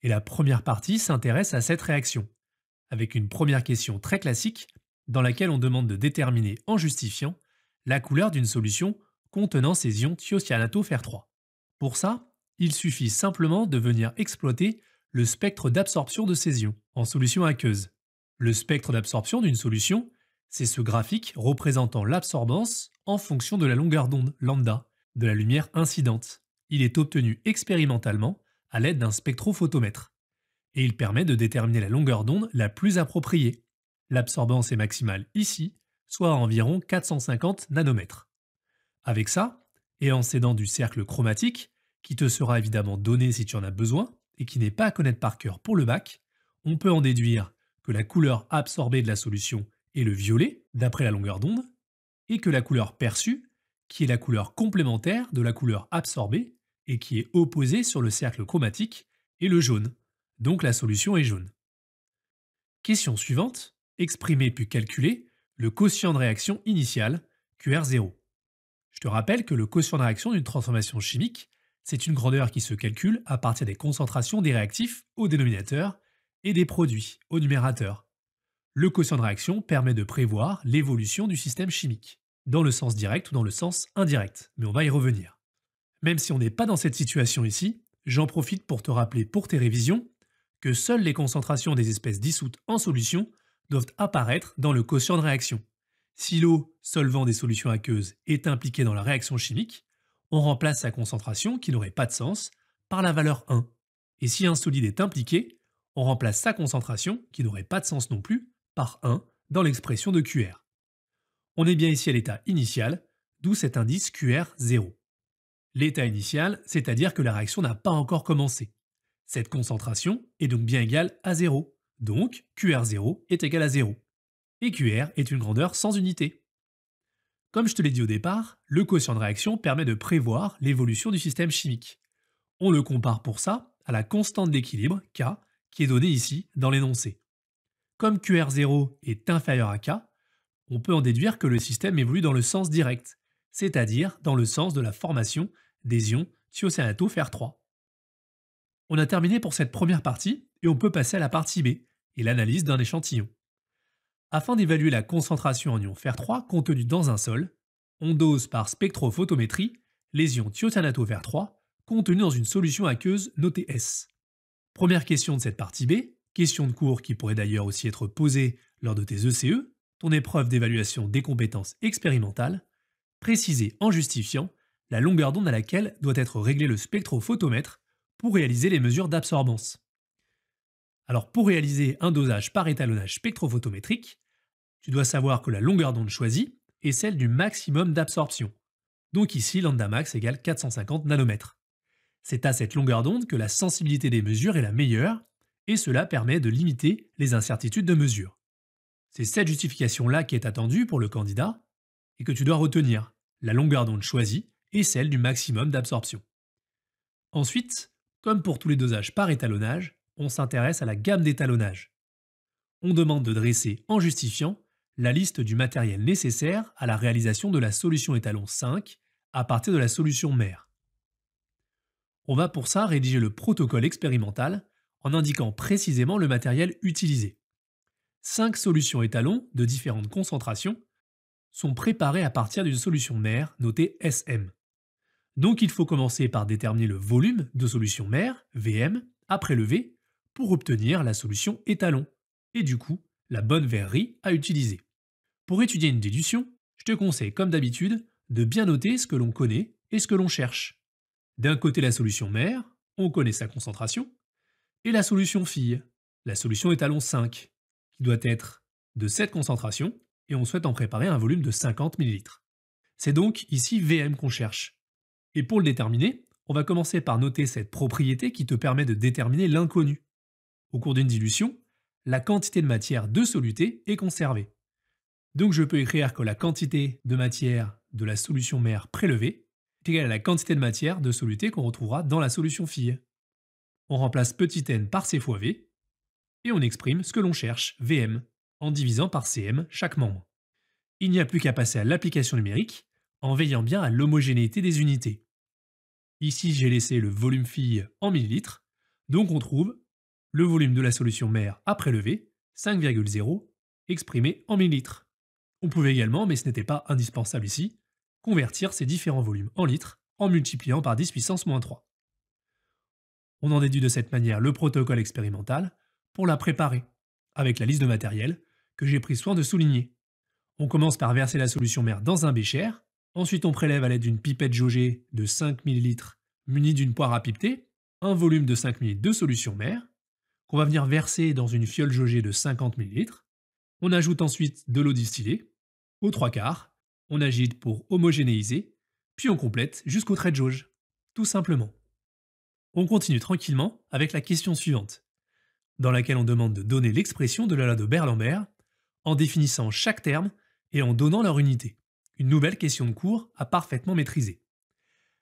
Et la première partie s'intéresse à cette réaction, avec une première question très classique dans laquelle on demande de déterminer en justifiant la couleur d'une solution contenant ces ions thiocyanato-fer3. Pour ça, il suffit simplement de venir exploiter le spectre d'absorption de ces ions en solution aqueuse. Le spectre d'absorption d'une solution, c'est ce graphique représentant l'absorbance en fonction de la longueur d'onde lambda de la lumière incidente. Il est obtenu expérimentalement à l'aide d'un spectrophotomètre. Et il permet de déterminer la longueur d'onde la plus appropriée. L'absorbance est maximale ici, soit à environ 450 nanomètres. Avec ça, et en s'aidant du cercle chromatique, qui te sera évidemment donné si tu en as besoin, et qui n'est pas à connaître par cœur pour le bac, on peut en déduire que la couleur absorbée de la solution est le violet, d'après la longueur d'onde, et que la couleur perçue, qui est la couleur complémentaire de la couleur absorbée, et qui est opposée sur le cercle chromatique, est le jaune. Donc la solution est jaune. Question suivante, exprimer puis calculer le quotient de réaction initial, QR0. Je te rappelle que le quotient de réaction d'une transformation chimique, c'est une grandeur qui se calcule à partir des concentrations des réactifs au dénominateur et des produits au numérateur. Le quotient de réaction permet de prévoir l'évolution du système chimique, dans le sens direct ou dans le sens indirect, mais on va y revenir. Même si on n'est pas dans cette situation ici, j'en profite pour te rappeler pour tes révisions que seules les concentrations des espèces dissoutes en solution doivent apparaître dans le quotient de réaction. Si l'eau, solvant des solutions aqueuses, est impliquée dans la réaction chimique, on remplace sa concentration, qui n'aurait pas de sens, par la valeur 1. Et si un solide est impliqué, on remplace sa concentration, qui n'aurait pas de sens non plus, par 1 dans l'expression de QR. On est bien ici à l'état initial, d'où cet indice QR0. L'état initial, c'est-à-dire que la réaction n'a pas encore commencé. Cette concentration est donc bien égale à 0, donc QR0 est égal à 0. Et QR est une grandeur sans unité. Comme je te l'ai dit au départ, le quotient de réaction permet de prévoir l'évolution du système chimique. On le compare pour ça à la constante d'équilibre, K, qui est donnée ici dans l'énoncé. Comme QR0 est inférieur à K, on peut en déduire que le système évolue dans le sens direct, c'est-à-dire dans le sens de la formation des ions thiocyanate-fer3. On a terminé pour cette première partie et on peut passer à la partie B et l'analyse d'un échantillon. Afin d'évaluer la concentration en ion fer3 contenue dans un sol, on dose par spectrophotométrie les ions thiocyanate-fer3 contenus dans une solution aqueuse notée S. Première question de cette partie B, question de cours qui pourrait d'ailleurs aussi être posée lors de tes ECE, ton épreuve d'évaluation des compétences expérimentales, préciser en justifiant la longueur d'onde à laquelle doit être réglé le spectrophotomètre pour réaliser les mesures d'absorbance. Alors pour réaliser un dosage par étalonnage spectrophotométrique, tu dois savoir que la longueur d'onde choisie est celle du maximum d'absorption. Donc ici, lambda max égale 450 nanomètres. C'est à cette longueur d'onde que la sensibilité des mesures est la meilleure, et cela permet de limiter les incertitudes de mesure. C'est cette justification-là qui est attendue pour le candidat, et que tu dois retenir. La longueur d'onde choisie est celle du maximum d'absorption. Ensuite, comme pour tous les dosages par étalonnage, on s'intéresse à la gamme d'étalonnage. On demande de dresser, en justifiant, la liste du matériel nécessaire à la réalisation de la solution étalon 5 à partir de la solution mère. On va pour ça rédiger le protocole expérimental en indiquant précisément le matériel utilisé. 5 solutions étalons de différentes concentrations sont préparées à partir d'une solution mère notée SM. Donc il faut commencer par déterminer le volume de solution mère, VM, à prélever pour obtenir la solution étalon, et du coup, la bonne verrerie à utiliser. Pour étudier une dilution, je te conseille comme d'habitude de bien noter ce que l'on connaît et ce que l'on cherche. D'un côté la solution mère, on connaît sa concentration, et la solution fille, la solution étalon 5, qui doit être de cette concentration, et on souhaite en préparer un volume de 50 ml. C'est donc ici VM qu'on cherche. Et pour le déterminer, on va commencer par noter cette propriété qui te permet de déterminer l'inconnu. Au cours d'une dilution, la quantité de matière de soluté est conservée. Donc je peux écrire que la quantité de matière de la solution mère prélevée est égale à la quantité de matière de soluté qu'on retrouvera dans la solution fille. On remplace petit n par C fois V, et on exprime ce que l'on cherche, VM, en divisant par CM chaque membre. Il n'y a plus qu'à passer à l'application numérique, en veillant bien à l'homogénéité des unités. Ici, j'ai laissé le volume fille en millilitres, donc on trouve le volume de la solution mère à prélever, 5,0, exprimé en millilitres. On pouvait également, mais ce n'était pas indispensable ici, convertir ces différents volumes en litres en multipliant par 10 puissance moins 3. On en déduit de cette manière le protocole expérimental pour la préparer, avec la liste de matériel que j'ai pris soin de souligner. On commence par verser la solution mère dans un bécher, ensuite on prélève à l'aide d'une pipette jaugée de 5 ml munie d'une poire à pipeter un volume de 5 ml de solution mère, qu'on va venir verser dans une fiole jaugée de 50 ml. On ajoute ensuite de l'eau distillée, aux 3/4, on agite pour homogénéiser, puis on complète jusqu'au trait de jauge, tout simplement. On continue tranquillement avec la question suivante, dans laquelle on demande de donner l'expression de la loi de Berlambert en définissant chaque terme et en donnant leur unité. Une nouvelle question de cours à parfaitement maîtriser.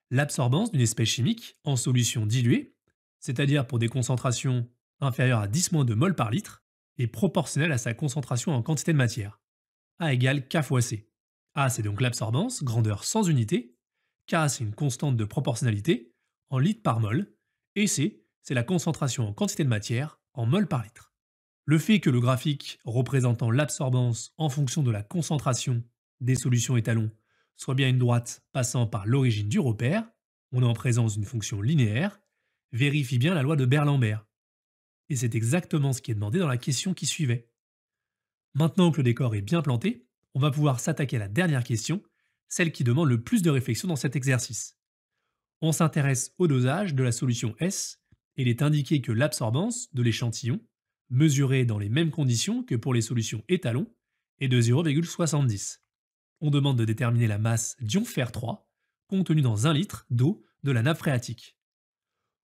L'absorbance d'une espèce chimique en solution diluée, c'est-à-dire pour des concentrations inférieures à 10-2 mol par litre, est proportionnelle à sa concentration en quantité de matière. A égale K fois C. A, c'est donc l'absorbance, grandeur sans unité. K, c'est une constante de proportionnalité en litres par mol. Et C, c'est la concentration en quantité de matière en mol par litre. Le fait que le graphique représentant l'absorbance en fonction de la concentration des solutions étalons soit bien une droite passant par l'origine du repère, on est en présence d'une fonction linéaire, vérifie bien la loi de Berlambert. Et c'est exactement ce qui est demandé dans la question qui suivait. Maintenant que le décor est bien planté, on va pouvoir s'attaquer à la dernière question, celle qui demande le plus de réflexion dans cet exercice. On s'intéresse au dosage de la solution S, et il est indiqué que l'absorbance de l'échantillon, mesurée dans les mêmes conditions que pour les solutions étalons, est de 0,70. On demande de déterminer la masse d'ion fer 3 contenue dans 1 litre d'eau de la nappe phréatique.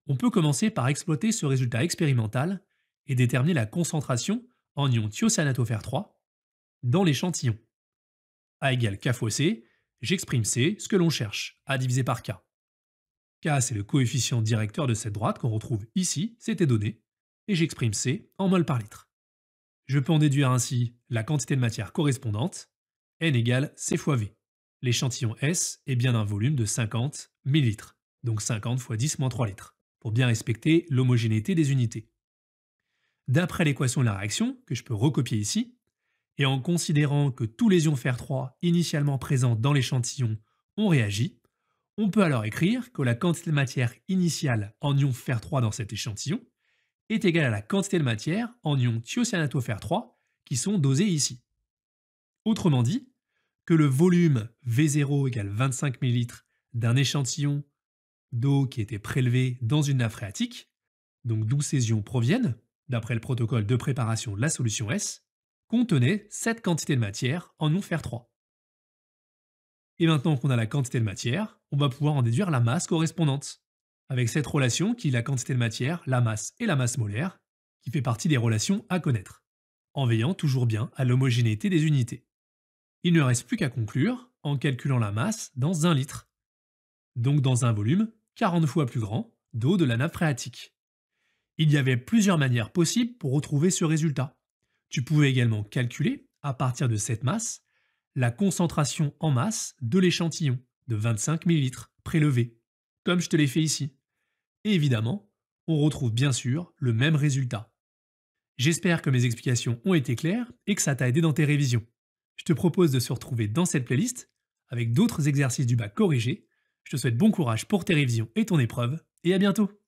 On peut commencer par exploiter ce résultat expérimental et déterminer la concentration en ion thiocyanato-fer 3 dans l'échantillon. A égale K fois C, j'exprime C, ce que l'on cherche, A divisé par K. K, c'est le coefficient directeur de cette droite qu'on retrouve ici, c'était donné, et j'exprime C en mol par litre. Je peux en déduire ainsi la quantité de matière correspondante, N égale C fois V. L'échantillon S est bien un volume de 50 ml, donc 50 fois 10 moins 3 litres, pour bien respecter l'homogénéité des unités. D'après l'équation de la réaction, que je peux recopier ici, et en considérant que tous les ions fer 3 initialement présents dans l'échantillon ont réagi, on peut alors écrire que la quantité de matière initiale en ion fer 3 dans cet échantillon est égale à la quantité de matière en ion thiocyanato-fer 3 qui sont dosés ici. Autrement dit, que le volume V0 égale 25 ml d'un échantillon d'eau qui était prélevé dans une nappe phréatique, donc d'où ces ions proviennent, d'après le protocole de préparation de la solution S, contenait cette quantité de matière en ion fer 3. Et maintenant qu'on a la quantité de matière, on va pouvoir en déduire la masse correspondante, avec cette relation qui est la quantité de matière, la masse et la masse molaire, qui fait partie des relations à connaître, en veillant toujours bien à l'homogénéité des unités. Il ne reste plus qu'à conclure en calculant la masse dans 1 litre, donc dans un volume 40 fois plus grand d'eau de la nappe phréatique. Il y avait plusieurs manières possibles pour retrouver ce résultat. Tu pouvais également calculer, à partir de cette masse, la concentration en masse de l'échantillon de 25 ml prélevé, comme je te l'ai fait ici. Et évidemment, on retrouve bien sûr le même résultat. J'espère que mes explications ont été claires et que ça t'a aidé dans tes révisions. Je te propose de se retrouver dans cette playlist avec d'autres exercices du bac corrigés. Je te souhaite bon courage pour tes révisions et ton épreuve, et à bientôt!